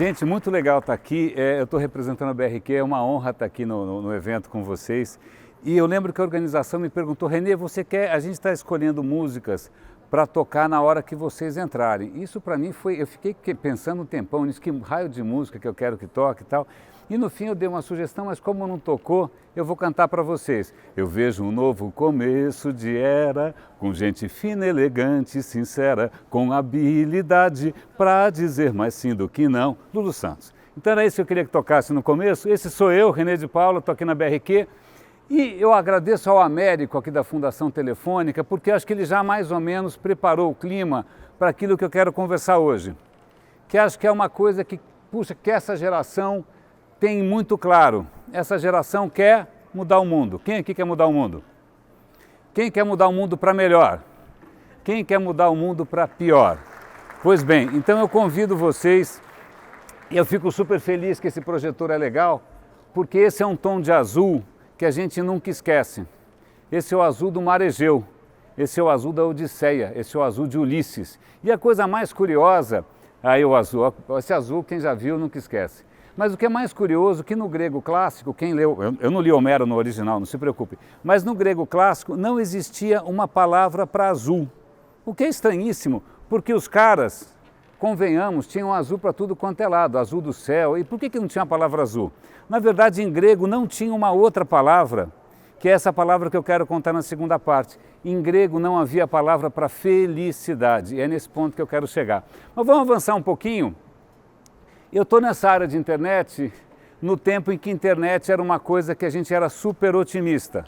Gente, muito legal estar aqui. Eu estou representando a BRQ, é uma honra estar aqui no evento com vocês. E eu lembro que a organização me perguntou, Renê, você quer... A gente está escolhendo músicas para tocar na hora que vocês entrarem. Isso para mim foi... Eu fiquei pensando um tempão nisso, que raio de música que eu quero que toque e tal. E no fim eu dei uma sugestão, mas como não tocou, eu vou cantar para vocês. Eu vejo um novo começo de era, com gente fina, elegante e sincera, com habilidade para dizer mais sim do que não. Lulu Santos. Então era isso que eu queria que tocasse no começo. Esse sou eu, Renê de Paula, estou aqui na BRQ. E eu agradeço ao Américo aqui da Fundação Telefônica, porque acho que ele já mais ou menos preparou o clima para aquilo que eu quero conversar hoje. Que acho que é uma coisa que, puxa, que essa geração tem muito claro. Essa geração quer mudar o mundo. Quem aqui quer mudar o mundo? Quem quer mudar o mundo para melhor? Quem quer mudar o mundo para pior? Pois bem, então eu convido vocês, e eu fico super feliz que esse projetor é legal, porque esse é um tom de azul que a gente nunca esquece. Esse é o azul do Mar Egeu, esse é o azul da Odisseia, esse é o azul de Ulisses. E a coisa mais curiosa, aí o azul, esse azul quem já viu nunca esquece. Mas o que é mais curioso, que no grego clássico, quem leu, eu não li Homero no original, não se preocupe, mas no grego clássico não existia uma palavra para azul. O que é estranhíssimo, porque os caras, convenhamos, tinham azul para tudo quanto é lado, azul do céu. E por que não tinha a palavra azul? Na verdade, em grego não tinha uma outra palavra, que é essa palavra que eu quero contar na segunda parte. Em grego não havia palavra para felicidade, e é nesse ponto que eu quero chegar. Mas vamos avançar um pouquinho. Eu estou nessa área de internet no tempo em que internet era uma coisa que a gente era super otimista.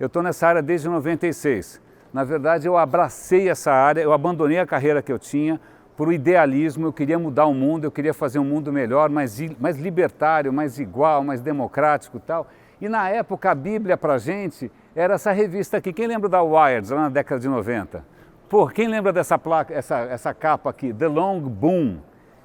Eu estou nessa área desde 96. Na verdade, eu abracei essa área, eu abandonei a carreira que eu tinha por idealismo, eu queria mudar o mundo, eu queria fazer um mundo melhor, mais libertário, mais igual, mais democrático e tal. E na época a Bíblia pra gente era essa revista aqui. Quem lembra da Wired, lá na década de 90? Pô, quem lembra dessa placa, essa capa aqui, The Long Boom?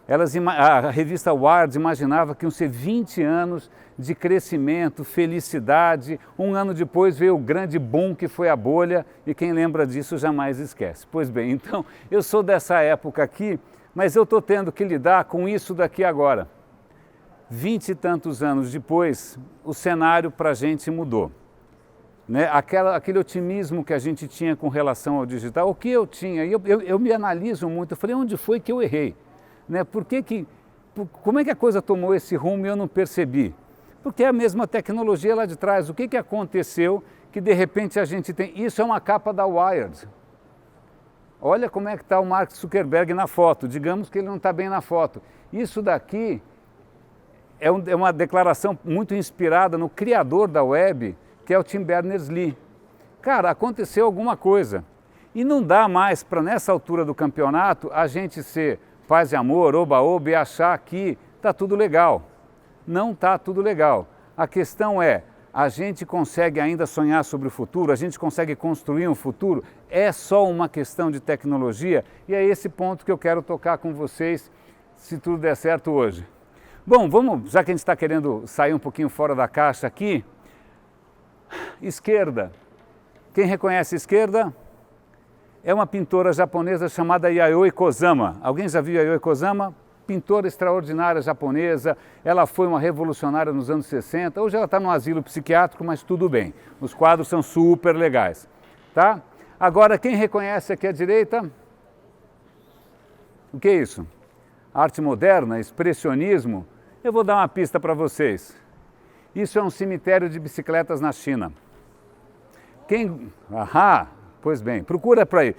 A revista Wired imaginava que iam ser 20 anos de crescimento, felicidade. Um ano depois veio o grande boom que foi a bolha, e quem lembra disso jamais esquece. Pois bem, então eu sou dessa época aqui, mas eu estou tendo que lidar com isso daqui agora. 20 e tantos anos depois, o cenário para a gente mudou. Né? Aquele otimismo que a gente tinha com relação ao digital, o que eu tinha, eu me analiso muito, eu falei, onde foi que eu errei? Né? Como é que a coisa tomou esse rumo e eu não percebi? Porque é a mesma tecnologia lá de trás. O que aconteceu que de repente a gente tem... Isso é uma capa da Wired. Olha como é que está o Mark Zuckerberg na foto. Digamos que ele não está bem na foto. Isso daqui é uma declaração muito inspirada no criador da web, que é o Tim Berners-Lee. Cara, aconteceu alguma coisa. E não dá mais para, nessa altura do campeonato, a gente ser paz e amor, oba-oba, e achar que está tudo legal. Não está tudo legal. A questão é, a gente consegue ainda sonhar sobre o futuro? A gente consegue construir um futuro? É só uma questão de tecnologia? E é esse ponto que eu quero tocar com vocês, se tudo der certo hoje. Bom, vamos, já que a gente está querendo sair um pouquinho fora da caixa aqui, esquerda. Quem reconhece a esquerda? É uma pintora japonesa chamada Yayoi Kusama. Alguém já viu Yayoi Kusama? Pintora extraordinária japonesa, ela foi uma revolucionária nos anos 60, hoje ela está num asilo psiquiátrico, mas tudo bem. Os quadros são super legais, tá? Agora, quem reconhece aqui à direita? O que é isso? Arte moderna, expressionismo? Eu vou dar uma pista para vocês. Isso é um cemitério de bicicletas na China. Pois bem, procura para aí,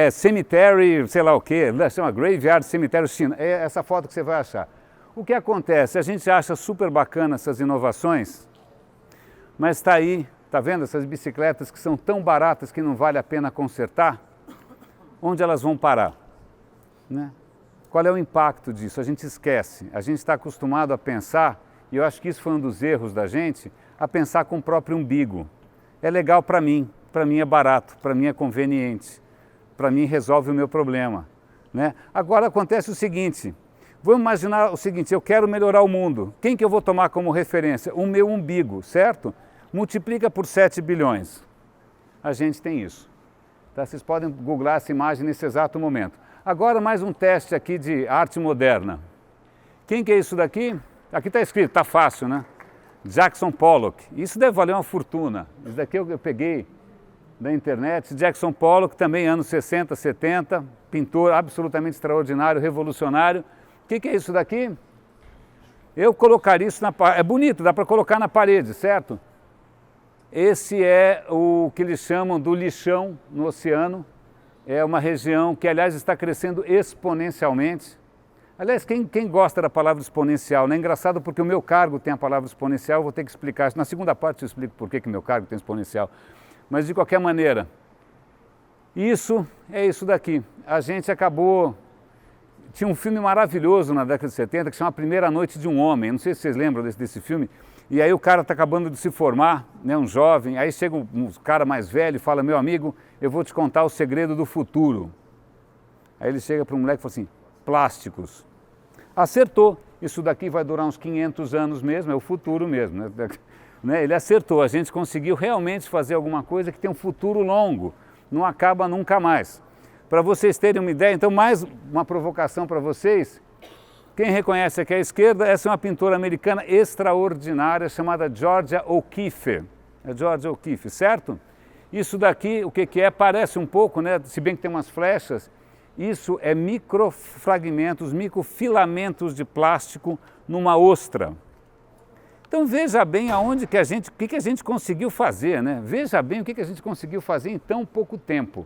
cemetery, sei lá o quê, chama Graveyard Cemitério China, é essa foto que você vai achar. O que acontece? A gente acha super bacana essas inovações, mas está aí, tá vendo essas bicicletas que são tão baratas que não vale a pena consertar? Onde elas vão parar? Né? Qual é o impacto disso? A gente esquece, a gente está acostumado a pensar, e eu acho que isso foi um dos erros da gente, a pensar com o próprio umbigo. É legal para mim é barato, para mim é conveniente, para mim resolve o meu problema. Né? Agora acontece o seguinte, vamos imaginar o seguinte, eu quero melhorar o mundo, quem que eu vou tomar como referência? O meu umbigo, certo? Multiplica por 7 bilhões, a gente tem isso. Tá? Vocês podem googlar essa imagem nesse exato momento. Agora mais um teste aqui de arte moderna. Quem que é isso daqui? Aqui está escrito, está fácil, né? Jackson Pollock. Isso deve valer uma fortuna. Isso daqui eu peguei da internet. Jackson Pollock, também anos 60, 70, pintor absolutamente extraordinário, revolucionário. O que é isso daqui? Eu colocaria isso na parede. É bonito, dá para colocar na parede, certo? Esse é o que eles chamam do lixão no oceano. É uma região que, aliás, está crescendo exponencialmente. Aliás, quem gosta da palavra exponencial, né? É engraçado porque o meu cargo tem a palavra exponencial, vou ter que explicar isso. Na segunda parte eu explico por que meu cargo tem exponencial. Mas, de qualquer maneira, isso é isso daqui. A gente acabou... Tinha um filme maravilhoso na década de 70 que chama A Primeira Noite de um Homem. Não sei se vocês lembram desse filme. E aí o cara está acabando de se formar, né, um jovem, aí chega um cara mais velho e fala, meu amigo, eu vou te contar o segredo do futuro. Aí ele chega para um moleque e fala assim, plásticos. Acertou, isso daqui vai durar uns 500 anos mesmo, é o futuro mesmo. Né? Ele acertou, a gente conseguiu realmente fazer alguma coisa que tem um futuro longo, não acaba nunca mais. Para vocês terem uma ideia, então mais uma provocação para vocês, quem reconhece aqui à esquerda, essa é uma pintora americana extraordinária chamada Georgia O'Keeffe. É Georgia O'Keeffe, certo? Isso daqui, o que é? Parece um pouco, né? Se bem que tem umas flechas, isso é microfragmentos, microfilamentos de plástico numa ostra. Então veja bem aonde que o que a gente conseguiu fazer, né? Veja bem o que a gente conseguiu fazer em tão pouco tempo.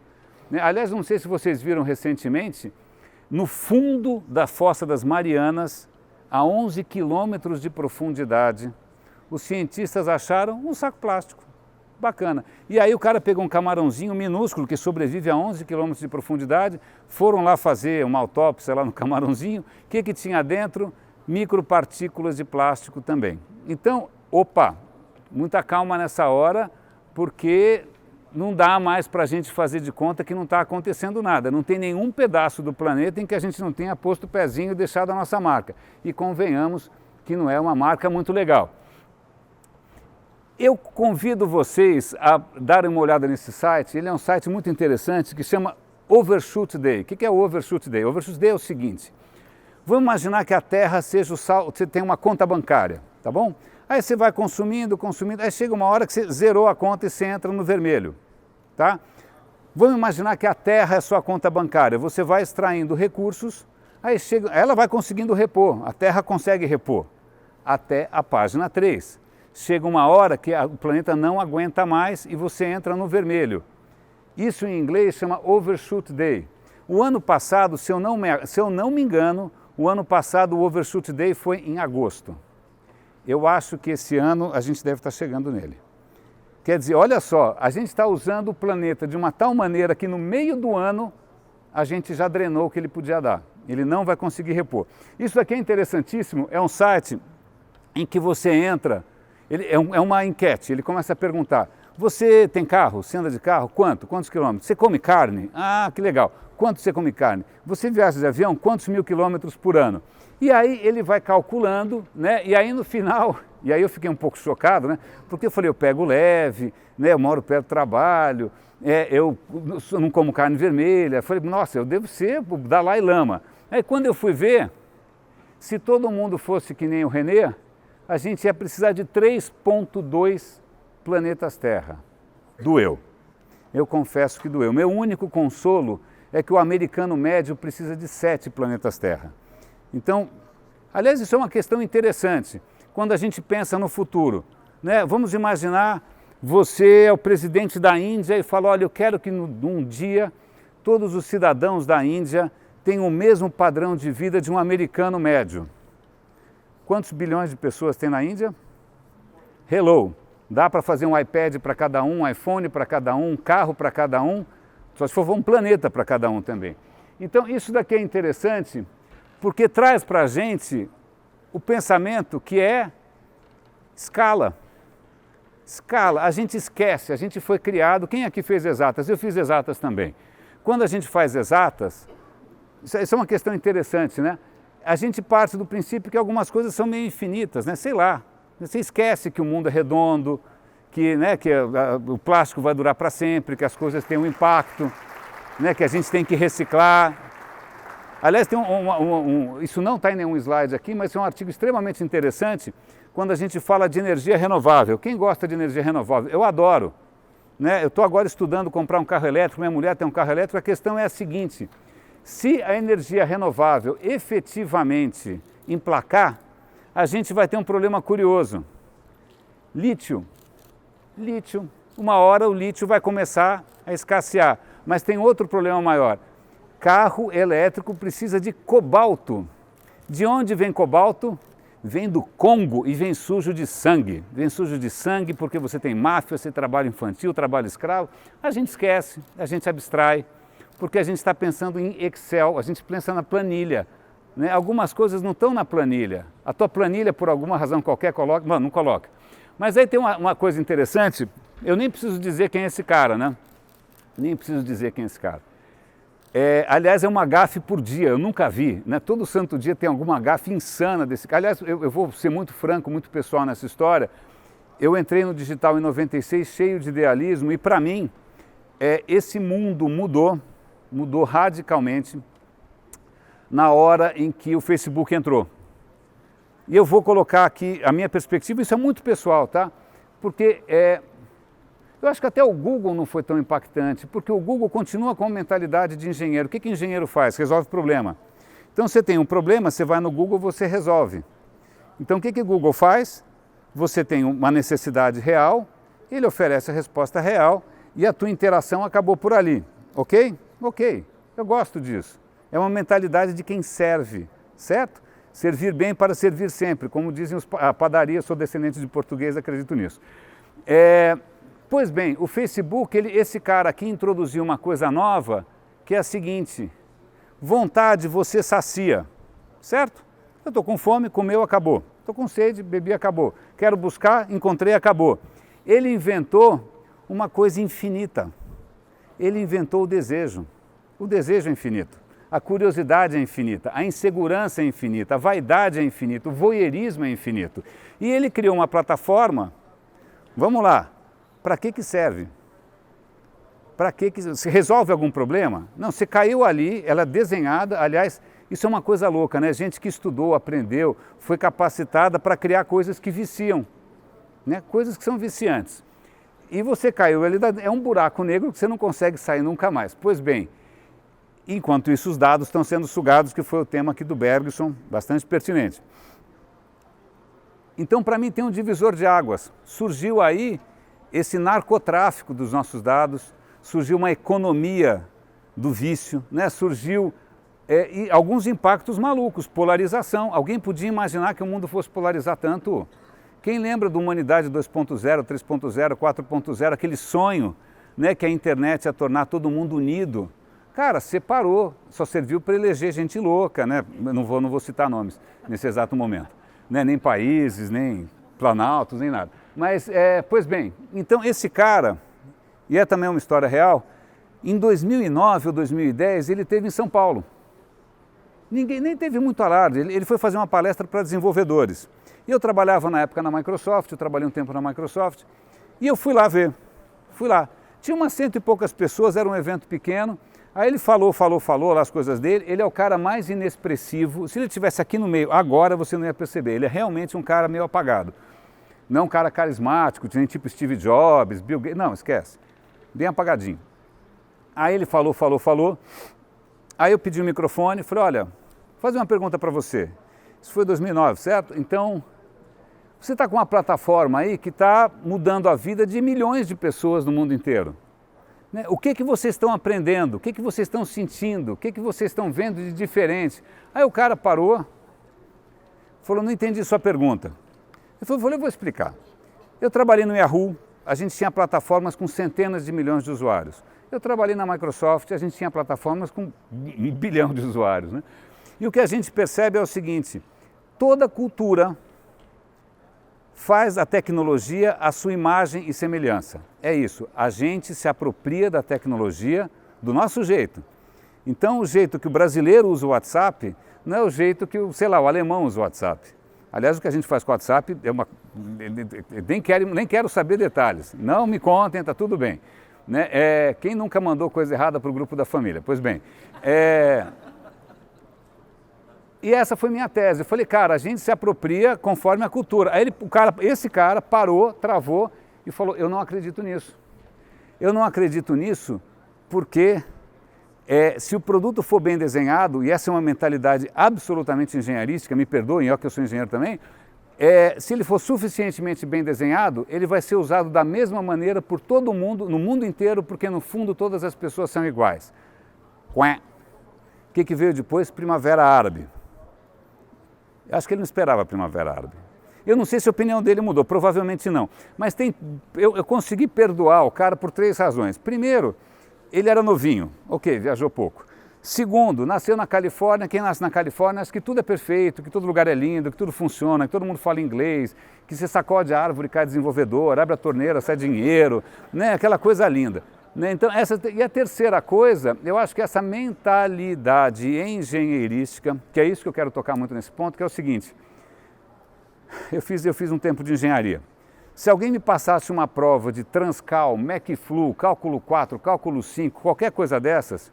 Aliás, não sei se vocês viram recentemente, no fundo da Fossa das Marianas, a 11 quilômetros de profundidade, os cientistas acharam um saco plástico. Bacana. E aí o cara pegou um camarãozinho minúsculo que sobrevive a 11 quilômetros de profundidade, foram lá fazer uma autópsia lá no camarãozinho, o que tinha dentro? Micropartículas de plástico também. Então, opa, muita calma nessa hora, porque não dá mais para a gente fazer de conta que não está acontecendo nada. Não tem nenhum pedaço do planeta em que a gente não tenha posto o pezinho e deixado a nossa marca. E convenhamos que não é uma marca muito legal. Eu convido vocês a darem uma olhada nesse site. Ele é um site muito interessante que chama Overshoot Day. O que é o Overshoot Day? Overshoot Day é o seguinte. Vamos imaginar que a Terra seja você tem uma conta bancária, tá bom? Aí você vai consumindo, aí chega uma hora que você zerou a conta e você entra no vermelho, tá? Vamos imaginar que a Terra é a sua conta bancária. Você vai extraindo recursos, aí ela vai conseguindo repor, a Terra consegue repor, até a página 3. Chega uma hora que o planeta não aguenta mais e você entra no vermelho. Isso em inglês chama Overshoot Day. O ano passado, se eu não me engano, o ano passado o Overshoot Day foi em agosto. Eu acho que esse ano a gente deve estar chegando nele. Quer dizer, olha só, a gente está usando o planeta de uma tal maneira que no meio do ano a gente já drenou o que ele podia dar. Ele não vai conseguir repor. Isso aqui é interessantíssimo, é um site em que você entra, é uma enquete, ele começa a perguntar, você tem carro? Você anda de carro? Quanto? Quantos quilômetros? Você come carne? Ah, que legal. Quanto você come carne? Você viaja de avião? Quantos mil quilômetros por ano? E aí ele vai calculando, né? E aí no final, e aí eu fiquei um pouco chocado, né? Porque eu falei, eu pego leve, né? Eu moro perto do trabalho, eu não como carne vermelha. Eu falei, nossa, eu devo ser o Dalai Lama. Aí quando eu fui ver, se todo mundo fosse que nem o René, a gente ia precisar de 3,2 planetas Terra. Doeu. Eu confesso que doeu. Meu único consolo é que o americano médio precisa de 7 planetas Terra. Então, aliás, isso é uma questão interessante. Quando a gente pensa no futuro, né? Vamos imaginar, você é o presidente da Índia e fala, olha, eu quero que num dia todos os cidadãos da Índia tenham o mesmo padrão de vida de um americano médio. Quantos bilhões de pessoas tem na Índia? Hello! Dá para fazer um iPad para cada um iPhone para cada um carro para cada um, só se for um planeta para cada um também. Então isso daqui é interessante porque traz para a gente o pensamento que é escala. Escala, a gente esquece, a gente foi criado, quem aqui fez exatas? Eu fiz exatas também. Quando a gente faz exatas, isso é uma questão interessante, né? A gente parte do princípio que algumas coisas são meio infinitas, né? Sei lá, você esquece que o mundo é redondo, que o plástico vai durar para sempre, que as coisas têm um impacto, né? Que a gente tem que reciclar. Aliás, tem isso não está em nenhum slide aqui, mas é um artigo extremamente interessante quando a gente fala de energia renovável. Quem gosta de energia renovável? Eu adoro. Né? Eu estou agora estudando comprar um carro elétrico, minha mulher tem um carro elétrico, a questão é a seguinte: se a energia renovável efetivamente emplacar, a gente vai ter um problema curioso. Lítio. Uma hora o lítio vai começar a escassear, mas tem outro problema maior. Carro elétrico precisa de cobalto. De onde vem cobalto? Vem do Congo e vem sujo de sangue. Vem sujo de sangue porque você tem máfia, você trabalho infantil, trabalho escravo. A gente esquece, a gente abstrai, porque a gente está pensando em Excel, a gente pensa na planilha. Né? Algumas coisas não estão na planilha. A tua planilha, por alguma razão qualquer, coloca. Não, não coloca. Mas aí tem uma coisa interessante, eu nem preciso dizer quem é esse cara, né? Nem preciso dizer quem é esse cara. Aliás, é uma gafe por dia, eu nunca vi, né? Todo santo dia tem alguma gafe insana desse cara. Aliás, eu vou ser muito franco, muito pessoal nessa história. Eu entrei no digital em 96 cheio de idealismo e para mim esse mundo mudou radicalmente na hora em que o Facebook entrou. E eu vou colocar aqui a minha perspectiva, isso é muito pessoal, tá? Porque eu acho que até o Google não foi tão impactante, porque o Google continua com a mentalidade de engenheiro. O que engenheiro faz? Resolve problema. Então você tem um problema, você vai no Google, você resolve. Então o que o Google faz? Você tem uma necessidade real, ele oferece a resposta real e a tua interação acabou por ali. Ok? Ok, eu gosto disso. É uma mentalidade de quem serve, certo? Servir bem para servir sempre, como dizem a padaria, sou descendente de português, acredito nisso. Pois bem, o Facebook, esse cara aqui introduziu uma coisa nova, que é a seguinte: vontade você sacia, certo? Eu estou com fome, comeu, acabou. Estou com sede, bebi, acabou. Quero buscar, encontrei, acabou. Ele inventou uma coisa infinita. Ele inventou o desejo. O desejo é infinito. A curiosidade é infinita, a insegurança é infinita, a vaidade é infinita, o voyeurismo é infinito. E ele criou uma plataforma, vamos lá, para que serve? Para que se resolve algum problema? Não, você caiu ali, ela é desenhada, aliás, isso é uma coisa louca, né? Gente que estudou, aprendeu, foi capacitada para criar coisas que viciam, né? Coisas que são viciantes. E você caiu ali, é um buraco negro que você não consegue sair nunca mais. Pois bem, enquanto isso os dados estão sendo sugados, que foi o tema aqui do Bergson, bastante pertinente. Então, para mim, tem um divisor de águas. Surgiu aí esse narcotráfico dos nossos dados, surgiu uma economia do vício, né? Surgiu e alguns impactos malucos, polarização. Alguém podia imaginar que o mundo fosse polarizar tanto? Quem lembra da Humanidade 2.0, 3.0, 4.0, aquele sonho, né, que a internet ia tornar todo mundo unido? Cara, separou, só serviu para eleger gente louca, né? Não vou citar nomes nesse exato momento, né? Nem países, nem planaltos, nem nada. Mas, pois bem, então esse cara, e é também uma história real, em 2009 ou 2010 ele esteve em São Paulo. Ninguém nem teve muito alarde, ele foi fazer uma palestra para desenvolvedores. E eu trabalhava na época na Microsoft, eu trabalhei um tempo na Microsoft, e eu fui lá ver, Tinha umas 100 e poucas pessoas, era um evento pequeno. Aí ele falou lá as coisas dele, ele é o cara mais inexpressivo. Se ele estivesse aqui no meio agora, você não ia perceber, ele é realmente um cara meio apagado. Não um cara carismático, nem tipo Steve Jobs, Bill Gates, não, esquece, bem apagadinho. Aí ele falou, aí eu pedi o microfone e falei, olha, vou fazer uma pergunta para você. Isso foi 2009, certo? Então, você está com uma plataforma aí que está mudando a vida de milhões de pessoas no mundo inteiro. O que vocês estão aprendendo? O que vocês estão sentindo? O que vocês estão vendo de diferente? Aí o cara parou, falou, não entendi sua pergunta. Eu falei, eu vou explicar. Eu trabalhei no Yahoo, a gente tinha plataformas com centenas de milhões de usuários. Eu trabalhei na Microsoft, a gente tinha plataformas com 1 bilhão de usuários, né? E o que a gente percebe é o seguinte, toda cultura faz a tecnologia a sua imagem e semelhança. É isso, a gente se apropria da tecnologia do nosso jeito. Então o jeito que o brasileiro usa o WhatsApp não é o jeito que o alemão usa o WhatsApp. Aliás, o que a gente faz com o WhatsApp nem quero saber detalhes. Não me contem, está tudo bem. Né? Quem nunca mandou coisa errada para o grupo da família? Pois bem, E essa foi minha tese. Eu falei, cara, a gente se apropria conforme a cultura. Aí esse cara parou, travou e falou, eu não acredito nisso. Eu não acredito nisso porque se o produto for bem desenhado, e essa é uma mentalidade absolutamente engenheirística, me perdoem, eu que eu sou engenheiro também, se ele for suficientemente bem desenhado, ele vai ser usado da mesma maneira por todo mundo, no mundo inteiro, porque no fundo todas as pessoas são iguais. O que veio depois? Primavera Árabe. Acho que ele não esperava a Primavera Árabe. Eu não sei se a opinião dele mudou, provavelmente não. Mas eu consegui perdoar o cara por 3 razões. Primeiro, ele era novinho, ok, viajou pouco. Segundo, nasceu na Califórnia, quem nasce na Califórnia acha que tudo é perfeito, que todo lugar é lindo, que tudo funciona, que todo mundo fala inglês, que você sacode a árvore, cai desenvolvedor, abre a torneira, sai dinheiro, né? Aquela coisa linda. Né? Então, e a terceira coisa, eu acho que essa mentalidade engenheirística, que é isso que eu quero tocar muito nesse ponto, que é o seguinte, eu fiz um tempo de engenharia. Se alguém me passasse uma prova de Transcal, McFlu, Cálculo 4, Cálculo 5, qualquer coisa dessas,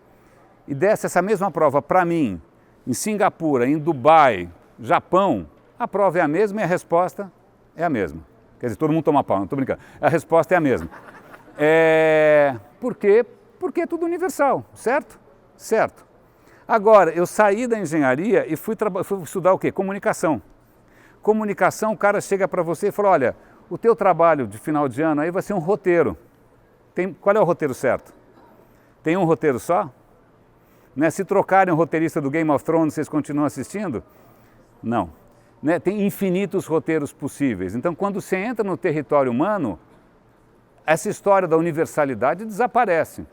e desse essa mesma prova para mim, em Singapura, em Dubai, Japão, a prova é a mesma e a resposta é a mesma. Quer dizer, todo mundo toma pau, não estou brincando. A resposta é a mesma. Por quê? Porque é tudo universal, certo? Certo. Agora, eu saí da engenharia e fui estudar o quê? Comunicação. Comunicação, o cara chega para você e fala, olha, o teu trabalho de final de ano aí vai ser um roteiro. Qual é o roteiro certo? Tem um roteiro só? Né? Se trocarem o roteirista do Game of Thrones, vocês continuam assistindo? Não. Né? Tem infinitos roteiros possíveis. Então, quando você entra no território humano, essa história da universalidade desaparece.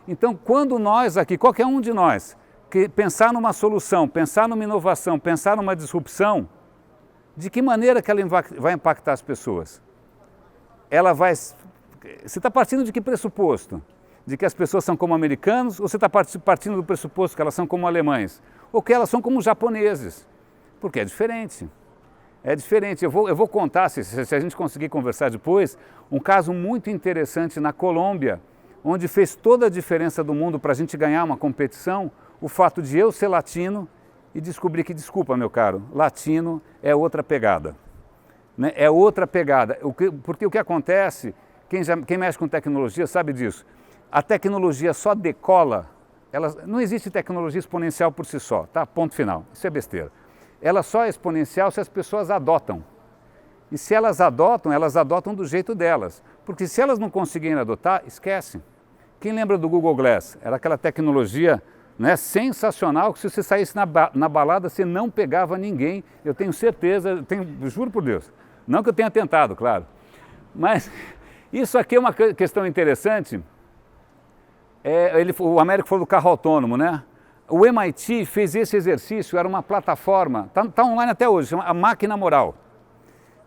Então, quando nós aqui, qualquer um de nós, que pensar numa solução, pensar numa inovação, pensar numa disrupção, de que maneira que ela vai impactar as pessoas? Você está partindo de que pressuposto? De que as pessoas são como americanos, ou você está partindo do pressuposto que elas são como alemães? Ou que elas são como japoneses? Porque é diferente. É diferente. Eu vou contar, se a gente conseguir conversar depois, um caso muito interessante na Colômbia, onde fez toda a diferença do mundo para a gente ganhar uma competição, o fato de eu ser latino e descobrir que, desculpa meu caro, latino é outra pegada. Né? É outra pegada. Porque o que acontece, quem mexe com tecnologia sabe disso, a tecnologia só decola, não existe tecnologia exponencial por si só, tá? Ponto final, isso é besteira. Ela só é exponencial se as pessoas adotam. E se elas adotam do jeito delas. Porque se elas não conseguirem adotar, esquece. Quem lembra do Google Glass? Era aquela tecnologia, né, sensacional, que se você saísse na balada, você não pegava ninguém. Eu tenho certeza, juro por Deus. Não que eu tenha tentado, claro. Mas isso aqui é uma questão interessante. O Américo falou do carro autônomo, né? O MIT fez esse exercício, era uma plataforma, está online até hoje, chama a máquina moral.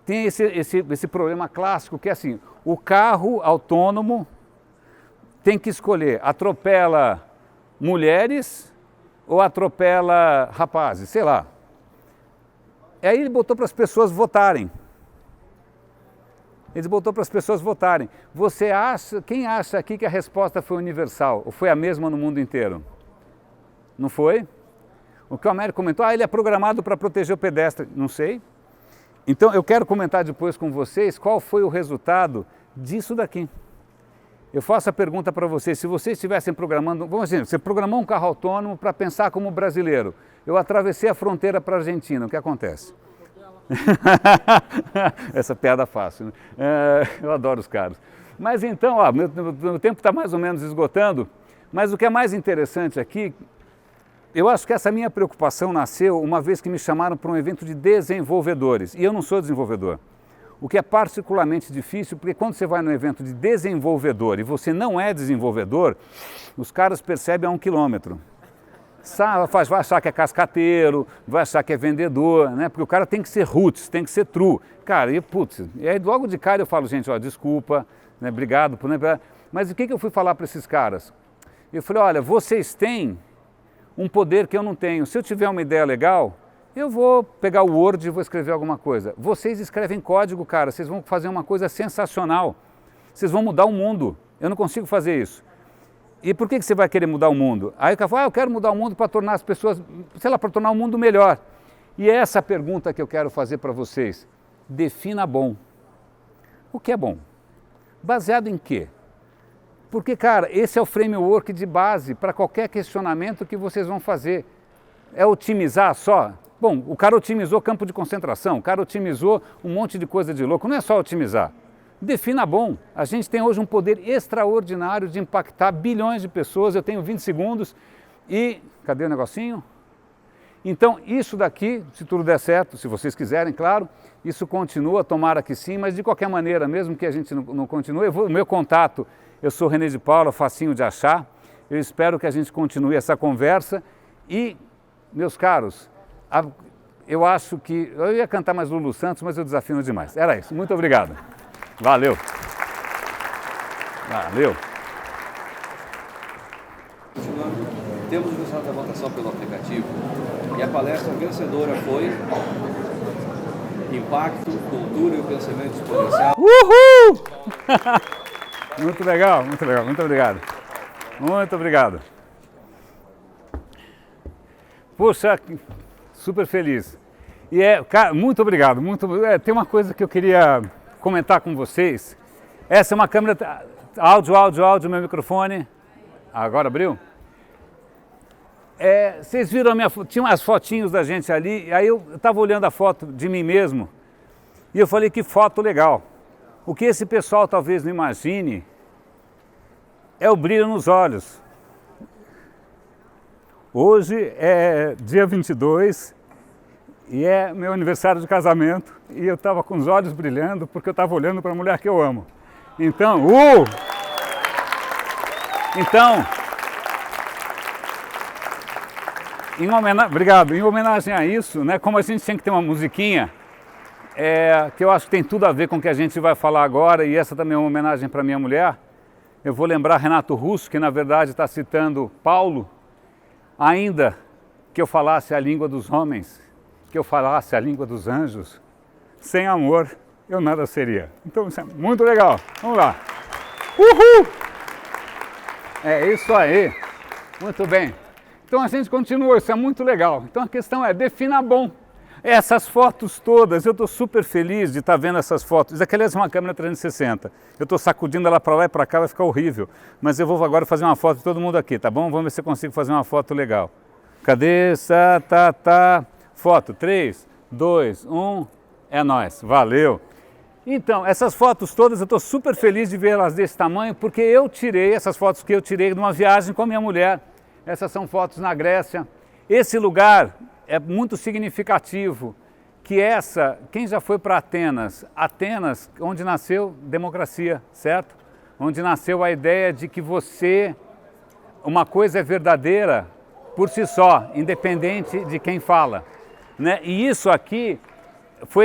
Tem esse problema clássico que é assim, o carro autônomo tem que escolher, atropela mulheres ou atropela rapazes, sei lá. E aí ele botou para as pessoas votarem. Ele botou para as pessoas votarem. Quem acha aqui que a resposta foi universal ou foi a mesma no mundo inteiro? Não foi? O que o Américo comentou, ele é programado para proteger o pedestre. Não sei. Então eu quero comentar depois com vocês qual foi o resultado disso daqui. Eu faço a pergunta para vocês, se vocês estivessem programando, vamos dizer, você programou um carro autônomo para pensar como brasileiro. Eu atravessei a fronteira para a Argentina, o que acontece? Essa piada fácil, né? Eu adoro os caras. Mas então, meu tempo está mais ou menos esgotando, mas o que é mais interessante aqui, eu acho que essa minha preocupação nasceu uma vez que me chamaram para um evento de desenvolvedores, e eu não sou desenvolvedor. O que é particularmente difícil, porque quando você vai num evento de desenvolvedor e você não é desenvolvedor, os caras percebem a 1 quilômetro. Vai achar que é cascateiro, vai achar que é vendedor, né? Porque o cara tem que ser roots, tem que ser true. Cara, e aí logo de cara eu falo, gente, ó, desculpa, né, obrigado, mas o que eu fui falar para esses caras? Eu falei, olha, vocês têm um poder que eu não tenho. Se eu tiver uma ideia legal, eu vou pegar o Word e vou escrever alguma coisa. Vocês escrevem código, cara, vocês vão fazer uma coisa sensacional. Vocês vão mudar o mundo. Eu não consigo fazer isso. E por que você vai querer mudar o mundo? Aí o cara fala, eu quero mudar o mundo para tornar as pessoas, sei lá, para tornar o mundo melhor. E é essa pergunta que eu quero fazer para vocês. Defina bom. O que é bom? Baseado em quê? Porque, cara, esse é o framework de base para qualquer questionamento que vocês vão fazer. É otimizar só? Bom, o cara otimizou campo de concentração, o cara otimizou um monte de coisa de louco. Não é só otimizar. Defina bom. A gente tem hoje um poder extraordinário de impactar bilhões de pessoas. Eu tenho 20 segundos e... Cadê o negocinho? Então, isso daqui, se tudo der certo, se vocês quiserem, claro, isso continua, tomara que sim, mas de qualquer maneira, mesmo que a gente não continue, o meu contato, eu sou René de Paula, facinho de achar, eu espero que a gente continue essa conversa e, meus caros, eu acho que, eu ia cantar mais Lulu Santos, mas eu desafino demais. Era isso, muito obrigado. Valeu. Valeu. Temos o resultado da votação pelo aplicativo e a palestra vencedora foi Impacto, Cultura e o Pensamento Exponencial. Uhul! Muito legal, muito legal, muito obrigado. Muito obrigado. Poxa, super feliz. E cara, muito obrigado. Tem uma coisa que eu queria comentar com vocês. Essa é uma câmera, áudio, meu microfone. Agora abriu? Vocês viram a minha foto? Tinha umas fotinhos da gente ali, aí eu estava olhando a foto de mim mesmo e eu falei, que foto legal. O que esse pessoal talvez não imagine é o brilho nos olhos. Hoje é dia 22 e é meu aniversário de casamento e eu estava com os olhos brilhando porque eu estava olhando para a mulher que eu amo. Então, obrigado. Em homenagem a isso, né, como a gente tem que ter uma musiquinha, que eu acho que tem tudo a ver com o que a gente vai falar agora, e essa também é uma homenagem para minha mulher, eu vou lembrar Renato Russo, que na verdade está citando Paulo, ainda que eu falasse a língua dos homens, que eu falasse a língua dos anjos, sem amor eu nada seria. Então isso é muito legal. Vamos lá. Uhul! É isso aí. Muito bem. Então a gente continua, isso é muito legal. Então a questão é, defina bom. Essas fotos todas, eu estou super feliz de estar vendo essas fotos. Isso aqui, aliás, é uma câmera 360. Eu estou sacudindo ela para lá e para cá, vai ficar horrível. Mas eu vou agora fazer uma foto de todo mundo aqui, tá bom? Vamos ver se eu consigo fazer uma foto legal. Cadê? Foto. 3, 2, 1. É nóis. Valeu. Então, essas fotos todas, eu estou super feliz de vê-las desse tamanho, porque eu tirei essas fotos que eu tirei de uma viagem com a minha mulher. Essas são fotos na Grécia. Esse lugar é muito significativo, que quem já foi para Atenas? Atenas, onde nasceu democracia, certo? Onde nasceu a ideia de que uma coisa é verdadeira por si só, independente de quem fala, né? E isso aqui,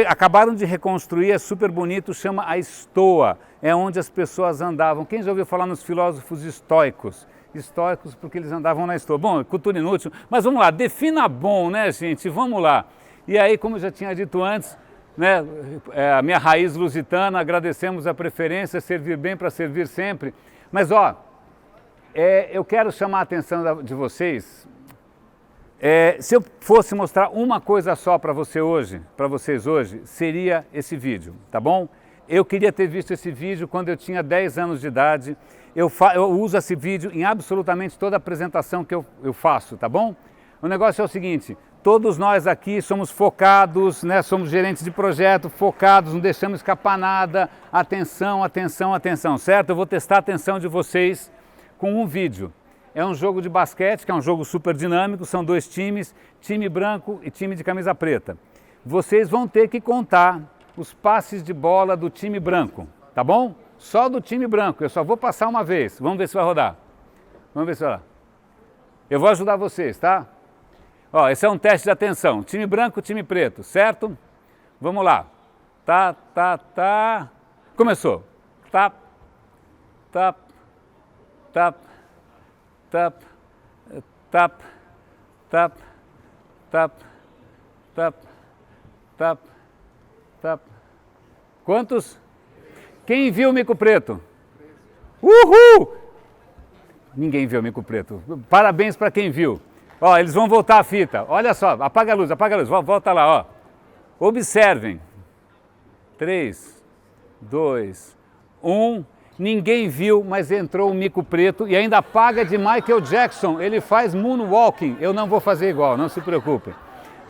acabaram de reconstruir, é super bonito, chama a Estoa, é onde as pessoas andavam. Quem já ouviu falar nos filósofos estoicos? Estoicos porque eles andavam na estoa. Bom, cultura inútil, mas vamos lá, defina bom, né, gente? Vamos lá. E aí, como eu já tinha dito antes, né, a minha raiz lusitana, agradecemos a preferência, servir bem para servir sempre. Mas, eu quero chamar a atenção de vocês. Se eu fosse mostrar uma coisa só para vocês hoje, seria esse vídeo, tá bom? Eu queria ter visto esse vídeo quando eu tinha 10 anos de idade. Eu uso esse vídeo em absolutamente toda a apresentação que eu faço, tá bom? O negócio é o seguinte, todos nós aqui somos focados, né? Somos gerentes de projeto, focados, não deixamos escapar nada. Atenção, atenção, atenção, certo? Eu vou testar a atenção de vocês com um vídeo. É um jogo de basquete, que é um jogo super dinâmico, são dois times, time branco e time de camisa preta. Vocês vão ter que contar os passes de bola do time branco, tá bom? Só do time branco, eu só vou passar uma vez. Vamos ver se vai rodar. Vamos ver se vai rodar. Eu vou ajudar vocês, tá? Esse é um teste de atenção. Time branco, time preto, certo? Vamos lá. Começou. Tap, tap, tap, tap, tap, tap, tap, tap, tap, tap. Quantos? Quem viu o mico preto? Uhul! Ninguém viu o mico preto. Parabéns para quem viu. Ó, eles vão voltar a fita. Olha só, apaga a luz, volta lá, ó. Observem. 3, 2, 1. Ninguém viu, mas entrou o mico preto e ainda apaga de Michael Jackson. Ele faz moonwalking. Eu não vou fazer igual, não se preocupem.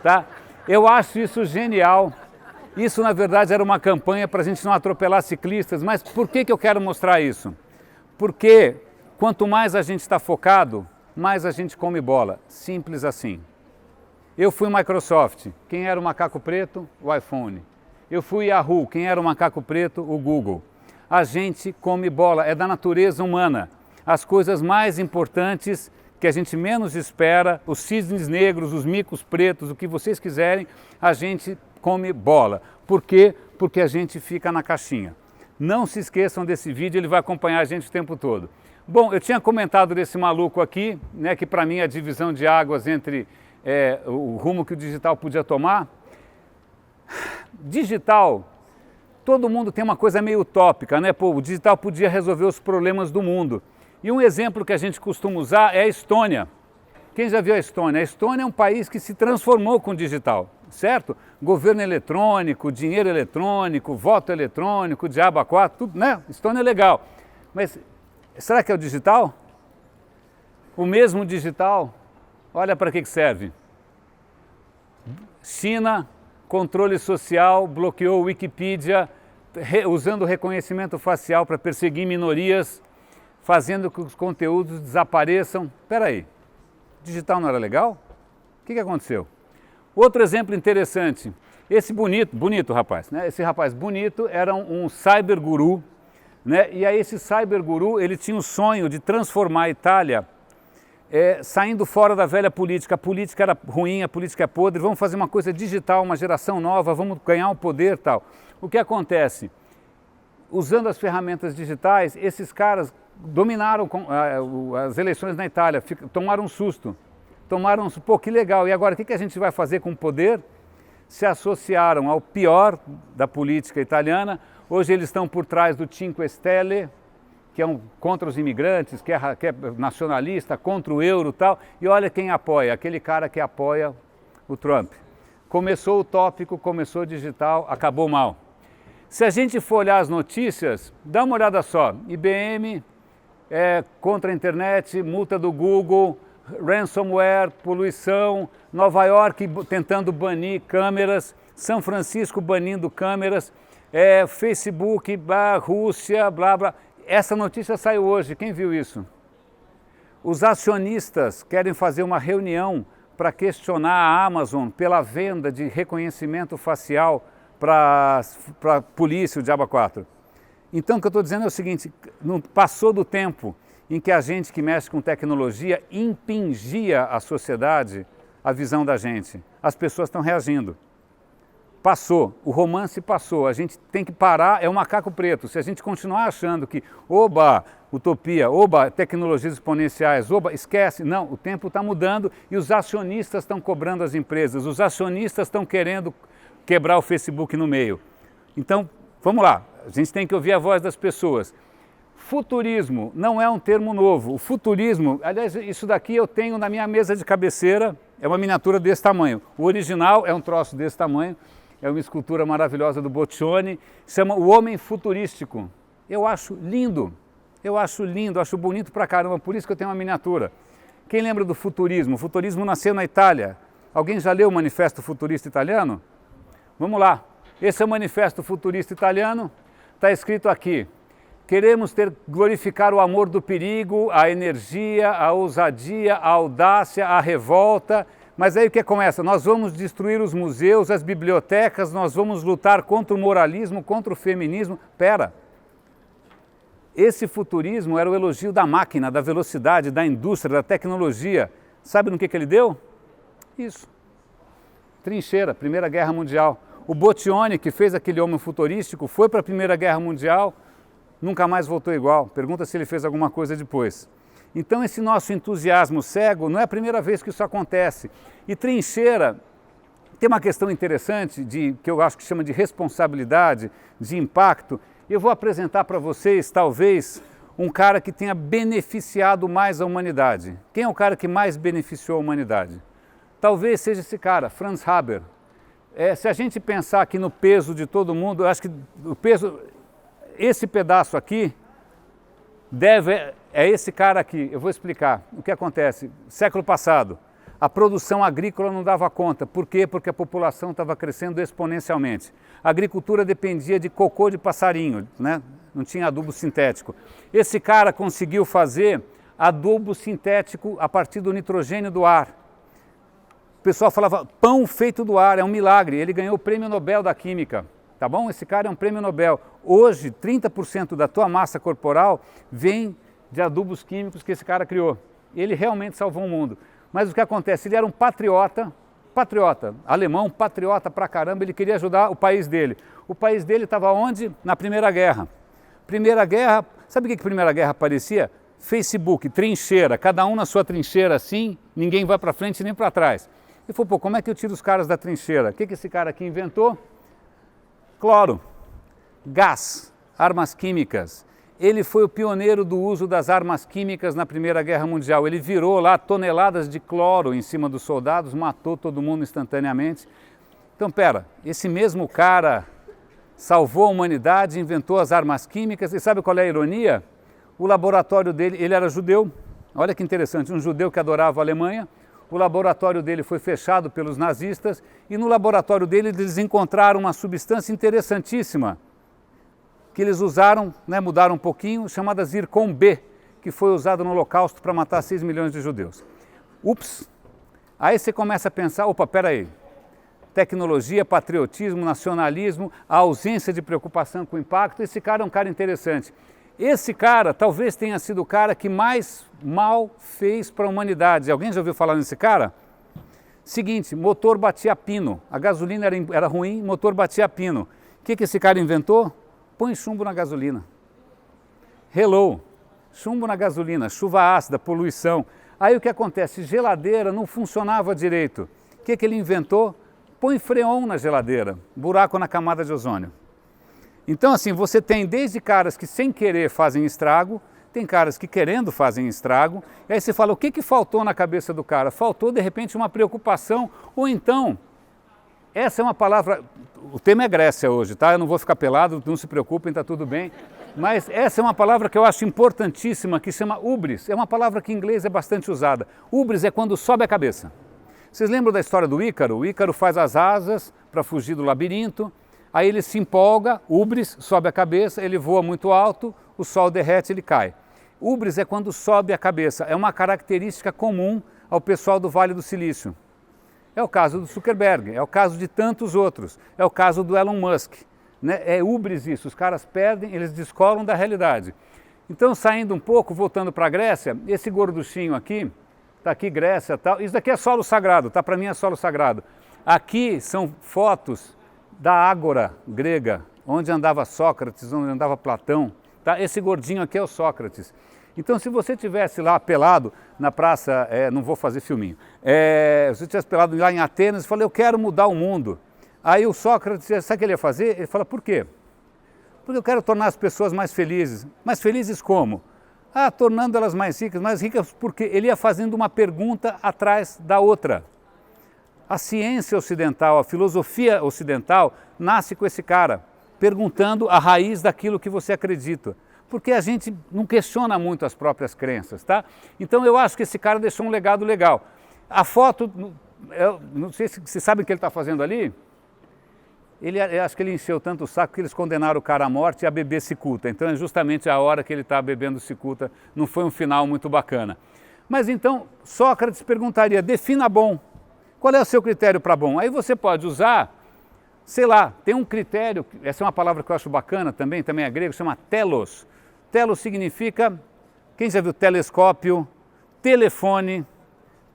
Tá? Eu acho isso genial. Isso, na verdade, era uma campanha para a gente não atropelar ciclistas. Mas por que eu quero mostrar isso? Porque quanto mais a gente está focado, mais a gente come bola. Simples assim. Eu fui Microsoft. Quem era o macaco preto? O iPhone. Eu fui Yahoo. Quem era o macaco preto? O Google. A gente come bola, é da natureza humana. As coisas mais importantes que a gente menos espera, os cisnes negros, os micos pretos, o que vocês quiserem, a gente come bola. Por quê? Porque a gente fica na caixinha. Não se esqueçam desse vídeo, ele vai acompanhar a gente o tempo todo. Bom, eu tinha comentado desse maluco aqui, né, que para mim é a divisão de águas entre o rumo que o digital podia tomar. Digital, todo mundo tem uma coisa meio utópica, né? Pô, o digital podia resolver os problemas do mundo. E um exemplo que a gente costuma usar é a Estônia. Quem já viu a Estônia? A Estônia é um país que se transformou com o digital, certo? Governo eletrônico, dinheiro eletrônico, voto eletrônico, diabo a quatro, tudo, né? Estônia é legal. Mas será que é o digital? O mesmo digital? Olha para que serve. China, controle social, bloqueou o Wikipedia, usando o reconhecimento facial para perseguir minorias, fazendo com que os conteúdos desapareçam. Espera aí, digital não era legal? O que aconteceu? Outro exemplo interessante, esse bonito rapaz, né? Esse rapaz bonito era um cyberguru, né? E aí esse cyberguru, ele tinha o sonho de transformar a Itália saindo fora da velha política. A política era ruim, a política é podre, vamos fazer uma coisa digital, uma geração nova, vamos ganhar um poder e tal. O que acontece? Usando as ferramentas digitais, esses caras dominaram as eleições na Itália, tomaram um susto, pô, que legal, e agora o que a gente vai fazer com o poder? Se associaram ao pior da política italiana, hoje eles estão por trás do Cinque Stelle, que é contra os imigrantes, que é nacionalista, contra o euro e tal, e olha quem apoia, aquele cara que apoia o Trump. Começou utópico, começou digital, acabou mal. Se a gente for olhar as notícias, dá uma olhada só, IBM contra a internet, multa do Google, ransomware, poluição, Nova York tentando banir câmeras, São Francisco banindo câmeras, Facebook, Rússia, blá blá. Essa notícia saiu hoje, quem viu isso? Os acionistas querem fazer uma reunião para questionar a Amazon pela venda de reconhecimento facial para a polícia, o diabo 4. Então o que eu estou dizendo é o seguinte, não passou do tempo em que a gente que mexe com tecnologia impingia à sociedade a visão da gente. As pessoas estão reagindo. Passou, o romance passou, a gente tem que parar, é o macaco preto. Se a gente continuar achando que, oba, utopia, oba, tecnologias exponenciais, oba, esquece. Não, o tempo está mudando e os acionistas estão cobrando as empresas, os acionistas estão querendo quebrar o Facebook no meio. Então, vamos lá, a gente tem que ouvir a voz das pessoas. Futurismo não é um termo novo. O futurismo, aliás, isso daqui eu tenho na minha mesa de cabeceira, é uma miniatura desse tamanho. O original é um troço desse tamanho. É uma escultura maravilhosa do Boccioni, chama O Homem Futurístico. Eu acho lindo, acho bonito pra caramba, por isso que eu tenho uma miniatura. Quem lembra do futurismo? O futurismo nasceu na Itália. Alguém já leu o Manifesto Futurista Italiano? Vamos lá, esse é o Manifesto Futurista Italiano, está escrito aqui: queremos glorificar o amor do perigo, a energia, a ousadia, a audácia, a revolta. Mas aí o que começa? Nós vamos destruir os museus, as bibliotecas, nós vamos lutar contra o moralismo, contra o feminismo. Pera! Esse futurismo era o elogio da máquina, da velocidade, da indústria, da tecnologia. Sabe no que ele deu? Isso. Trincheira, Primeira Guerra Mundial. O Boccioni, que fez aquele homem futurístico, foi para a Primeira Guerra Mundial, nunca mais voltou igual. Pergunta se ele fez alguma coisa depois. Então esse nosso entusiasmo cego não é a primeira vez que isso acontece. E trincheira tem uma questão interessante que eu acho que chama de responsabilidade, de impacto. Eu vou apresentar para vocês, talvez, um cara que tenha beneficiado mais a humanidade. Quem é o cara que mais beneficiou a humanidade? Talvez seja esse cara, Franz Haber. Se a gente pensar aqui no peso de todo mundo, eu acho que o peso, esse pedaço aqui, é esse cara aqui. Eu vou explicar o que acontece. Século passado, a produção agrícola não dava conta. Por quê? Porque a população estava crescendo exponencialmente. A agricultura dependia de cocô de passarinho, né? Não tinha adubo sintético. Esse cara conseguiu fazer adubo sintético a partir do nitrogênio do ar. O pessoal falava, pão feito do ar, é um milagre. Ele ganhou o prêmio Nobel da Química, tá bom? Esse cara é um prêmio Nobel. Hoje, 30% da tua massa corporal vem de adubos químicos que esse cara criou. Ele realmente salvou o mundo. Mas o que acontece? Ele era um patriota, alemão, patriota pra caramba, ele queria ajudar o país dele. O país dele estava onde? Na Primeira Guerra. Primeira Guerra, sabe o que Primeira Guerra parecia? Facebook, trincheira, cada um na sua trincheira assim, ninguém vai para frente nem para trás. Ele falou, pô, como é que eu tiro os caras da trincheira? O que esse cara aqui inventou? Cloro, gás, armas químicas. Ele foi o pioneiro do uso das armas químicas na Primeira Guerra Mundial. Ele virou lá toneladas de cloro em cima dos soldados, matou todo mundo instantaneamente. Então, esse mesmo cara salvou a humanidade, inventou as armas químicas, e sabe qual é a ironia? O laboratório dele, ele era judeu, olha que interessante, um judeu que adorava a Alemanha, o laboratório dele foi fechado pelos nazistas, e no laboratório dele eles encontraram uma substância interessantíssima, que eles usaram, mudaram um pouquinho, chamada Zircon B, que foi usado no Holocausto para matar 6 milhões de judeus. Ups! Aí você começa a pensar, opa, peraí, tecnologia, patriotismo, nacionalismo, a ausência de preocupação com o impacto, esse cara é um cara interessante. Esse cara talvez tenha sido o cara que mais mal fez para a humanidade. Alguém já ouviu falar nesse cara? Seguinte, motor batia pino, a gasolina era ruim, motor batia pino. O que esse cara inventou? Põe chumbo na gasolina. Hello, chumbo na gasolina, chuva ácida, poluição. Aí o que acontece? Geladeira não funcionava direito. O que ele inventou? Põe freon na geladeira, buraco na camada de ozônio. Então assim, você tem desde caras que sem querer fazem estrago, tem caras que querendo fazem estrago, e aí você fala, o que faltou na cabeça do cara? Faltou de repente uma preocupação, ou então, essa é uma palavra, o tema é Grécia hoje, tá? Eu não vou ficar pelado, não se preocupem, tá tudo bem. Mas essa é uma palavra que eu acho importantíssima, que chama hubris, é uma palavra que em inglês é bastante usada. Hubris é quando sobe a cabeça. Vocês lembram da história do Ícaro? O Ícaro faz as asas para fugir do labirinto, aí ele se empolga, hubris, sobe a cabeça, ele voa muito alto, o sol derrete, ele cai. Hubris é quando sobe a cabeça, é uma característica comum ao pessoal do Vale do Silício. É o caso do Zuckerberg, é o caso de tantos outros, é o caso do Elon Musk. É hubris isso, os caras perdem, eles descolam da realidade. Então, saindo um pouco, voltando para a Grécia, esse gorduchinho aqui, está aqui Grécia e tal, isso daqui é solo sagrado, tá? Para mim é solo sagrado. Aqui são fotos da Ágora grega, onde andava Sócrates, onde andava Platão, tá? Esse gordinho aqui é o Sócrates. Então, se você tivesse lá pelado na praça, não vou fazer filminho, se você tivesse pelado lá em Atenas e falou, eu quero mudar o mundo. Aí o Sócrates, sabe o que ele ia fazer? Ele fala, por quê? Porque eu quero tornar as pessoas mais felizes. Mais felizes como? Tornando elas mais ricas porque ele ia fazendo uma pergunta atrás da outra. A ciência ocidental, a filosofia ocidental nasce com esse cara, perguntando a raiz daquilo que você acredita. Porque a gente não questiona muito as próprias crenças, tá? Então eu acho que esse cara deixou um legado legal. A foto, eu não sei se vocês sabem o que ele está fazendo ali. Eu acho que ele encheu tanto o saco que eles condenaram o cara à morte e a beber cicuta. Então é justamente a hora que ele está bebendo cicuta, não foi um final muito bacana. Mas então Sócrates perguntaria, defina bom. Qual é o seu critério para bom? Aí você pode usar, sei lá, tem um critério, essa é uma palavra que eu acho bacana também é grego, chama telos. Telos significa, quem já viu telescópio, telefone,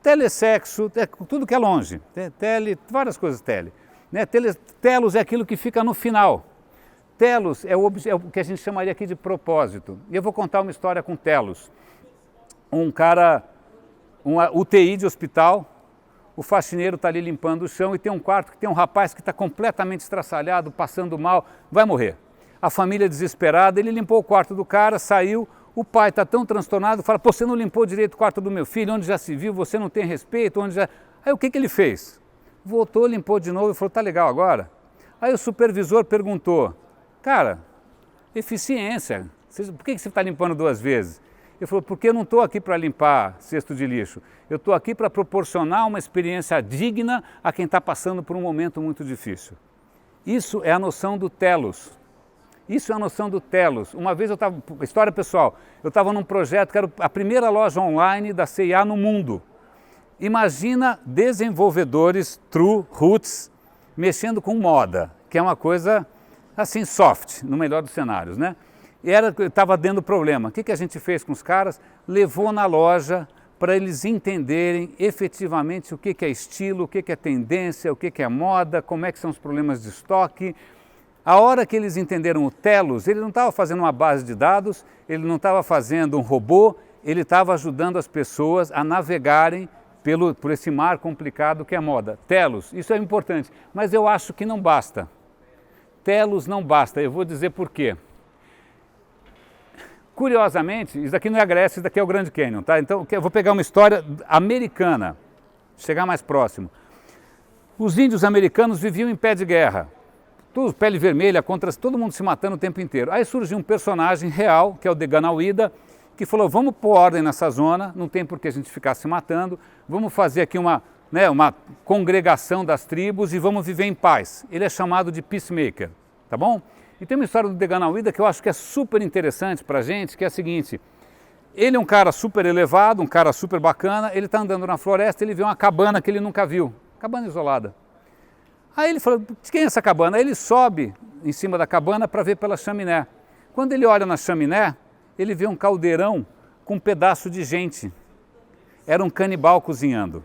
telesexo, tudo que é longe, várias coisas tele. Telos é aquilo que fica no final. Telos é o que a gente chamaria aqui de propósito. E eu vou contar uma história com telos. Um cara, uma UTI de hospital, o faxineiro está ali limpando o chão e tem um quarto que tem um rapaz que está completamente estraçalhado, passando mal, vai morrer. A família desesperada, ele limpou o quarto do cara, saiu, O pai está tão transtornado, fala, pô, você não limpou direito o quarto do meu filho, onde já se viu, você não tem respeito, onde já... Aí o que ele fez? Voltou, limpou de novo e falou, tá legal agora? Aí o supervisor perguntou, cara, eficiência, por que você está limpando 2 vezes? Ele falou, porque eu não estou aqui para limpar cesto de lixo, eu estou aqui para proporcionar uma experiência digna a quem está passando por um momento muito difícil. Isso é a noção do telos. Isso é a noção do telos. Uma vez eu estava, história pessoal, eu estava num projeto que era a primeira loja online da C&A no mundo. Imagina desenvolvedores true roots mexendo com moda, que é uma coisa assim soft, no melhor dos cenários, né? E estava dando problema. O que a gente fez com os caras? Levou na loja para eles entenderem efetivamente o que é estilo, o que é tendência, o que é moda, como é que são os problemas de estoque. A hora que eles entenderam o telos, ele não estava fazendo uma base de dados, ele não estava fazendo um robô, ele estava ajudando as pessoas a navegarem por esse mar complicado que é a moda. Telos, isso é importante, mas eu acho que não basta. Telos não basta, eu vou dizer por quê. Curiosamente, isso daqui não é a Grécia, isso daqui é o Grand Canyon, tá? Então eu vou pegar uma história americana, chegar mais próximo. Os índios americanos viviam em pé de guerra. Tudo, pele vermelha, contra todo mundo se matando o tempo inteiro. Aí surgiu um personagem real, que é o Deganawida, que falou, vamos pôr ordem nessa zona, não tem por que a gente ficar se matando, vamos fazer aqui uma congregação das tribos e vamos viver em paz. Ele é chamado de peacemaker, tá bom? E tem uma história do Deganawida que eu acho que é super interessante pra gente, que é a seguinte, ele é um cara super elevado, um cara super bacana, ele está andando na floresta, ele vê uma cabana que ele nunca viu, cabana isolada. Aí ele falou, de quem é essa cabana? Aí ele sobe em cima da cabana para ver pela chaminé. Quando ele olha na chaminé, ele vê um caldeirão com um pedaço de gente. Era um canibal cozinhando.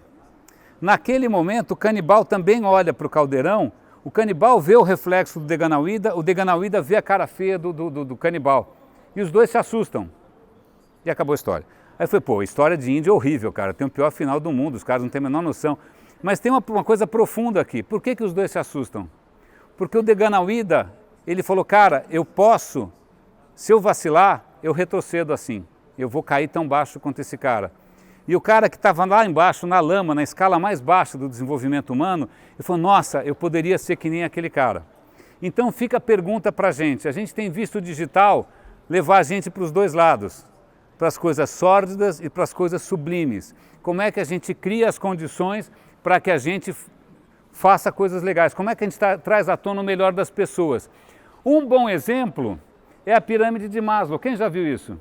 Naquele momento, o canibal também olha para o caldeirão, o canibal vê o reflexo do Deganawida, o Deganawida vê a cara feia do canibal. E os dois se assustam. E acabou a história. Aí foi, pô, história de índio é horrível, cara, tem o pior final do mundo, os caras não têm a menor noção. Mas tem uma coisa profunda aqui. Por que os dois se assustam? Porque o Deganawida, ele falou, cara, eu posso, se eu vacilar, eu retrocedo assim. Eu vou cair tão baixo quanto esse cara. E o cara que estava lá embaixo, na lama, na escala mais baixa do desenvolvimento humano, ele falou, nossa, eu poderia ser que nem aquele cara. Então fica a pergunta para a gente tem visto o digital levar a gente para os dois lados, para as coisas sórdidas e para as coisas sublimes. Como é que a gente cria as condições para que a gente faça coisas legais? Como é que a gente traz à tona o melhor das pessoas? Um bom exemplo é a pirâmide de Maslow. Quem já viu isso?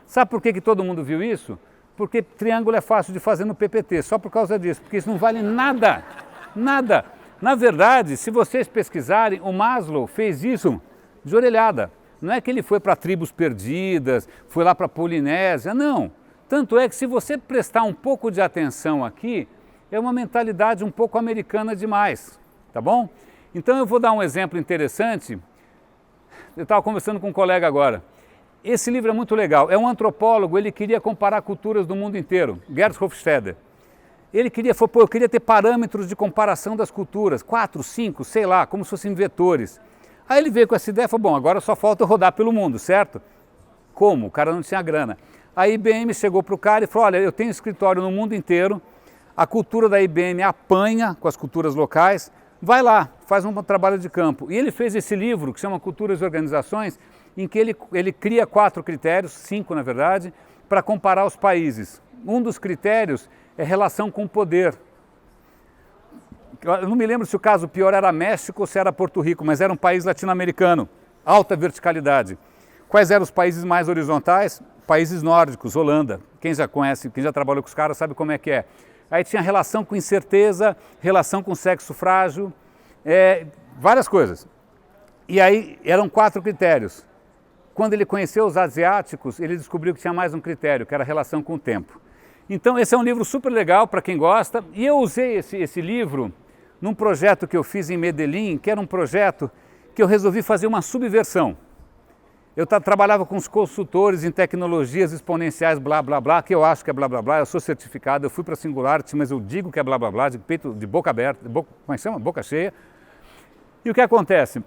Sabe por que todo mundo viu isso? Porque triângulo é fácil de fazer no PPT, só por causa disso, porque isso não vale nada, nada. Na verdade, se vocês pesquisarem, o Maslow fez isso de orelhada. Não é que ele foi para tribos perdidas, foi lá para a Polinésia, não. Tanto é que se você prestar um pouco de atenção aqui, é uma mentalidade um pouco americana demais, tá bom? Então eu vou dar um exemplo interessante. Eu estava conversando com um colega agora. Esse livro é muito legal. É um antropólogo, ele queria comparar culturas do mundo inteiro. Gerd Hofstede. Ele queria, eu queria ter parâmetros de comparação das culturas, 4, 5, sei lá, como se fossem vetores. Aí ele veio com essa ideia e falou, bom, agora só falta eu rodar pelo mundo, certo? Como? O cara não tinha grana. A IBM chegou para o cara e falou, olha, eu tenho escritório no mundo inteiro, a cultura da IBM apanha com as culturas locais, vai lá, faz um trabalho de campo. E ele fez esse livro, que chama Culturas e Organizações, em que ele cria 4 critérios, 5 na verdade, para comparar os países. Um dos critérios é relação com o poder. Eu não me lembro se o caso pior era México ou se era Porto Rico, mas era um país latino-americano, alta verticalidade. Quais eram os países mais horizontais? Países nórdicos, Holanda. Quem já conhece, quem já trabalhou com os caras sabe como é que é. Aí tinha relação com incerteza, relação com sexo frágil, várias coisas. E aí eram 4 critérios. Quando ele conheceu os asiáticos, ele descobriu que tinha mais um critério, que era a relação com o tempo. Então esse é um livro super legal para quem gosta, e eu usei esse livro num projeto que eu fiz em Medellín, que era um projeto que eu resolvi fazer uma subversão. Eu trabalhava com os consultores em tecnologias exponenciais, blá, blá, blá, que eu acho que é blá, blá, blá, eu sou certificado, eu fui para a Singularity, mas eu digo que é blá, blá, blá, de peito, de boca aberta, como é que chama? Boca cheia. E o que acontece?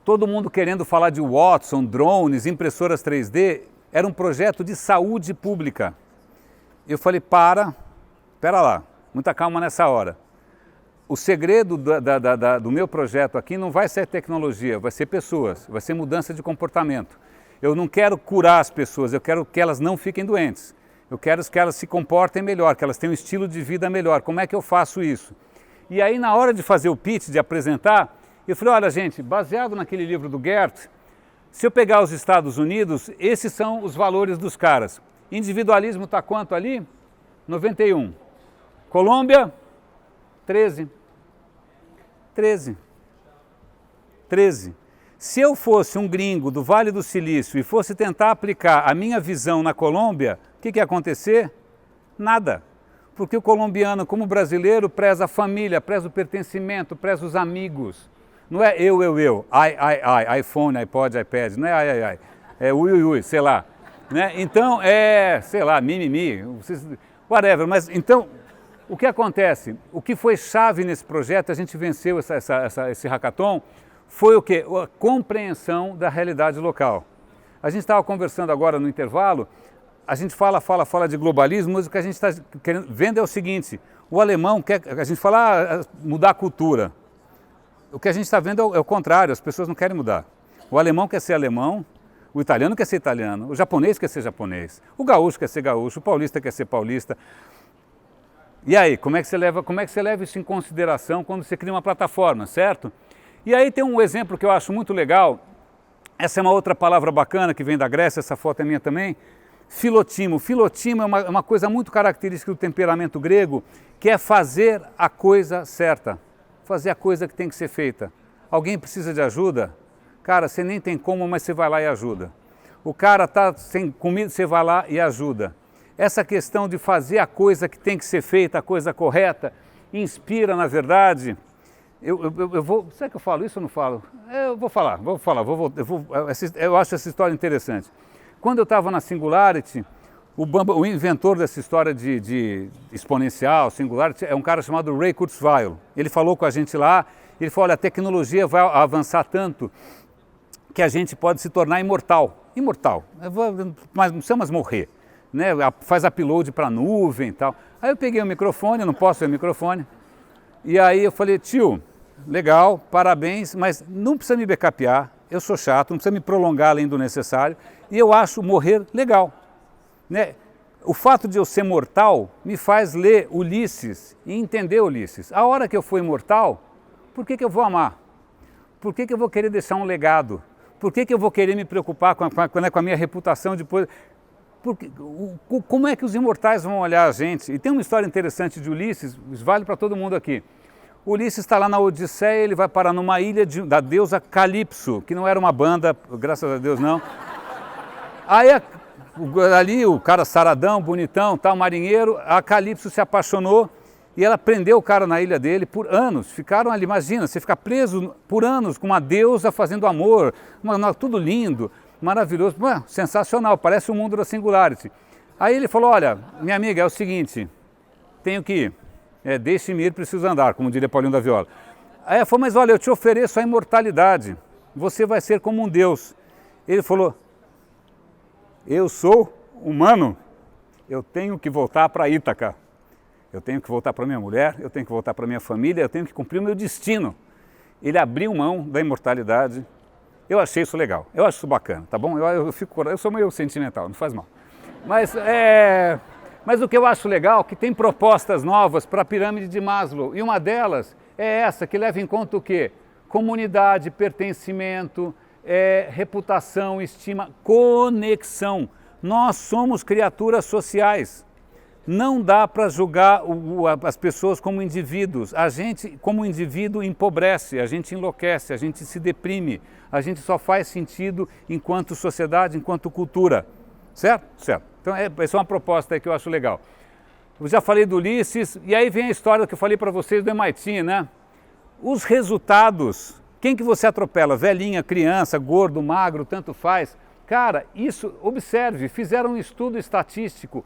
Todo mundo querendo falar de Watson, drones, impressoras 3D, era um projeto de saúde pública. Eu falei, espera lá, muita calma nessa hora. O segredo do meu projeto aqui não vai ser tecnologia, vai ser pessoas, vai ser mudança de comportamento. Eu não quero curar as pessoas, eu quero que elas não fiquem doentes. Eu quero que elas se comportem melhor, que elas tenham um estilo de vida melhor. Como é que eu faço isso? E aí, na hora de fazer o pitch, de apresentar, eu falei, olha gente, baseado naquele livro do Goethe, se eu pegar os Estados Unidos, esses são os valores dos caras. Individualismo está quanto ali? 91. Colômbia, 13. 13. 13. Se eu fosse um gringo do Vale do Silício e fosse tentar aplicar a minha visão na Colômbia, o que ia acontecer? Nada. Porque o colombiano, como brasileiro, preza a família, preza o pertencimento, preza os amigos. Não é eu, iPhone, iPod, iPad, não é ai, é ui, sei lá. Né? Então, sei lá, mimimi, whatever. Mas então, o que acontece? O que foi chave nesse projeto, a gente venceu esse hackathon, foi o quê? A compreensão da realidade local. A gente estava conversando agora no intervalo, a gente fala de globalismo, mas o que a gente está vendo é o seguinte, o alemão quer, a gente fala mudar a cultura. O que a gente está vendo é o contrário, as pessoas não querem mudar. O alemão quer ser alemão, o italiano quer ser italiano, o japonês quer ser japonês, o gaúcho quer ser gaúcho, o paulista quer ser paulista. E aí, como é que você leva isso em consideração quando você cria uma plataforma, certo? E aí tem um exemplo que eu acho muito legal, essa é uma outra palavra bacana que vem da Grécia, essa foto é minha também, filotimo. Filotimo é uma coisa muito característica do temperamento grego, que é fazer a coisa certa, fazer a coisa que tem que ser feita. Alguém precisa de ajuda? Cara, você nem tem como, mas você vai lá e ajuda. O cara está sem comida, você vai lá e ajuda. Essa questão de fazer a coisa que tem que ser feita, a coisa correta, inspira, na verdade. Eu vou. Será que eu falo isso ou não falo? Eu vou falar. Eu acho essa história interessante. Quando eu estava na Singularity, o inventor dessa história de exponencial, Singularity, é um cara chamado Ray Kurzweil. Ele falou com a gente lá, ele falou, olha, a tecnologia vai avançar tanto que a gente pode se tornar imortal. Imortal, mas não precisa mais morrer. Né? Faz upload para a nuvem e tal. Aí eu peguei o microfone, eu não posso ver o microfone, e aí eu falei, tio, legal, parabéns, mas não precisa me backupear, eu sou chato, não precisa me prolongar além do necessário, e eu acho morrer legal. Né? O fato de eu ser mortal me faz ler Ulisses e entender Ulisses. A hora que eu for imortal, por que eu vou amar? Por que eu vou querer deixar um legado? Por que eu vou querer me preocupar com a minha reputação depois? Porque, como é que os imortais vão olhar a gente? E tem uma história interessante de Ulisses, vale para todo mundo aqui. Ulisses está lá na Odisseia, ele vai parar numa ilha da deusa Calipso, que não era uma banda, graças a Deus não. Aí ali o cara saradão, bonitão, tal, marinheiro, a Calipso se apaixonou e ela prendeu o cara na ilha dele por anos. Ficaram ali, imagina, você ficar preso por anos com uma deusa fazendo amor, tudo lindo, maravilhoso, sensacional, parece o mundo da Singularity. Aí ele falou, olha, minha amiga, é o seguinte, tenho que ir, deixe-me ir, preciso andar, como diria Paulinho da Viola. Aí ela falou, mas olha, eu te ofereço a imortalidade, você vai ser como um deus. Ele falou, eu sou humano, eu tenho que voltar para Ítaca, eu tenho que voltar para minha mulher, eu tenho que voltar para minha família, eu tenho que cumprir o meu destino. Ele abriu mão da imortalidade. Eu achei isso legal, eu acho isso bacana, tá bom? Eu sou meio sentimental, não faz mal. Mas o que eu acho legal é que tem propostas novas para a pirâmide de Maslow, e uma delas é essa, que leva em conta o quê? Comunidade, pertencimento, reputação, estima, conexão. Nós somos criaturas sociais. Não dá para julgar as pessoas como indivíduos. A gente, como indivíduo, empobrece, a gente enlouquece, a gente se deprime. A gente só faz sentido enquanto sociedade, enquanto cultura. Certo? Certo. Então, essa é uma proposta aí que eu acho legal. Eu já falei do Ulisses, e aí vem a história que eu falei para vocês do MIT, né? Os resultados, quem que você atropela? Velhinha, criança, gordo, magro, tanto faz. Cara, isso, observe, fizeram um estudo estatístico.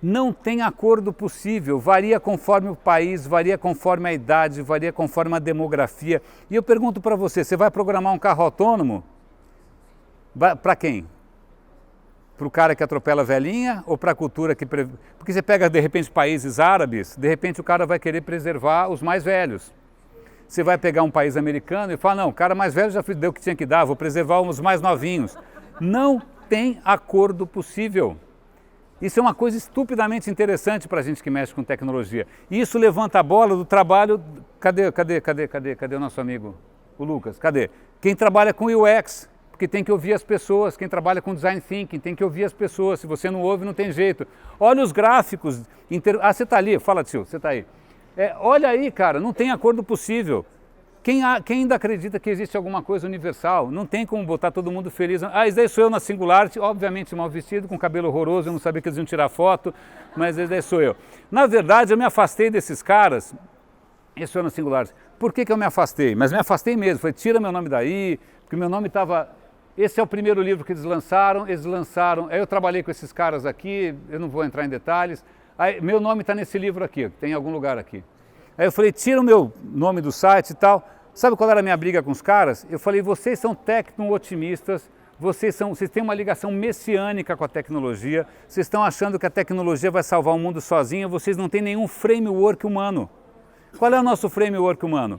Não tem acordo possível, varia conforme o país, varia conforme a idade, varia conforme a demografia. E eu pergunto para você, você vai programar um carro autônomo? Para quem? Para o cara que atropela a velhinha ou para a cultura que... Porque você pega, de repente, países árabes, de repente o cara vai querer preservar os mais velhos. Você vai pegar um país americano e fala, não, o cara mais velho já deu o que tinha que dar, vou preservar os mais novinhos. Não tem acordo possível. Isso é uma coisa estupidamente interessante para a gente que mexe com tecnologia. E isso levanta a bola do trabalho... Cadê o nosso amigo, o Lucas? Cadê? Quem trabalha com UX, porque tem que ouvir as pessoas. Quem trabalha com Design Thinking tem que ouvir as pessoas. Se você não ouve, não tem jeito. Olha os gráficos. Ah, você está ali. Fala, tio, você está aí. Olha aí, cara, não tem acordo possível. Quem ainda acredita que existe alguma coisa universal? Não tem como botar todo mundo feliz. Ah, esse daí sou eu na Singularity, obviamente mal vestido, com cabelo horroroso, eu não sabia que eles iam tirar foto, mas esse daí sou eu. Na verdade, eu me afastei desses caras, esse sou eu na Singularity. Por que eu me afastei? Mas me afastei mesmo, falei, tira meu nome daí, porque meu nome estava... Esse é o primeiro livro que eles lançaram, aí eu trabalhei com esses caras aqui, eu não vou entrar em detalhes, aí, meu nome está nesse livro aqui, tem em algum lugar aqui. Aí eu falei, tira o meu nome do site e tal. Sabe qual era a minha briga com os caras? Eu falei, vocês são tecno-otimistas, vocês têm uma ligação messiânica com a tecnologia, vocês estão achando que a tecnologia vai salvar o mundo sozinha, vocês não têm nenhum framework humano. Qual é o nosso framework humano?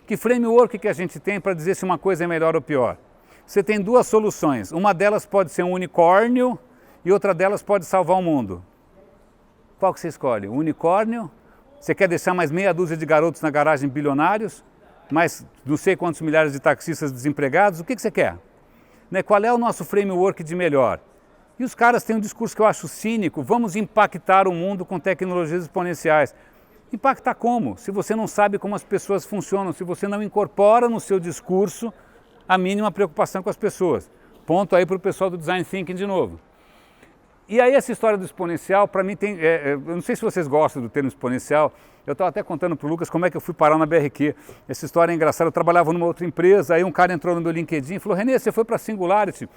Que framework que a gente tem para dizer se uma coisa é melhor ou pior? Você tem duas soluções, uma delas pode ser um unicórnio e outra delas pode salvar o mundo. Qual que você escolhe? O unicórnio? Você quer deixar mais meia dúzia de garotos na garagem bilionários? Mais não sei quantos milhares de taxistas desempregados? O que você quer? Né? Qual é o nosso framework de melhor? E os caras têm um discurso que eu acho cínico, vamos impactar o mundo com tecnologias exponenciais. Impactar como? Se você não sabe como as pessoas funcionam, se você não incorpora no seu discurso a mínima preocupação com as pessoas. Ponto aí para o pessoal do Design Thinking de novo. E aí essa história do exponencial, para mim tem... eu não sei se vocês gostam do termo exponencial, eu estava até contando para o Lucas como é que eu fui parar na BRQ. Essa história é engraçada, eu trabalhava numa outra empresa, aí um cara entrou no meu LinkedIn e falou, Renê, você foi para a Singularity?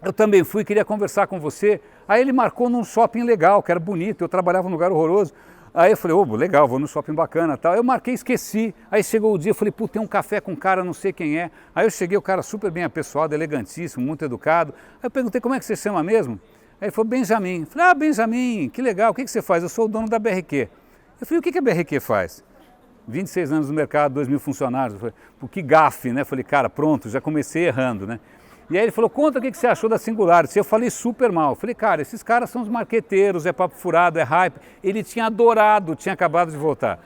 Eu também fui, queria conversar com você. Aí ele marcou num shopping legal, que era bonito, eu trabalhava num lugar horroroso. Aí eu falei, legal, vou no shopping bacana e tal. Eu marquei, esqueci. Aí chegou o dia, eu falei, tem um café com um cara, não sei quem é. Aí eu cheguei, o cara super bem apessoado, elegantíssimo, muito educado. Aí eu perguntei, como é que você chama mesmo? Aí ele falou, Benjamin. Eu falei, Benjamin, que legal, o que você faz? Eu sou o dono da BRQ. Eu falei, o que a BRQ faz? 26 anos no mercado, 2.000 funcionários. Eu falei, que gafe, né? Eu falei, cara, pronto, já comecei errando, né? E aí ele falou, conta o que você achou da Singularity. Eu falei super mal. Eu falei, cara, esses caras são os marqueteiros, é papo furado, é hype. Ele tinha adorado, tinha acabado de voltar.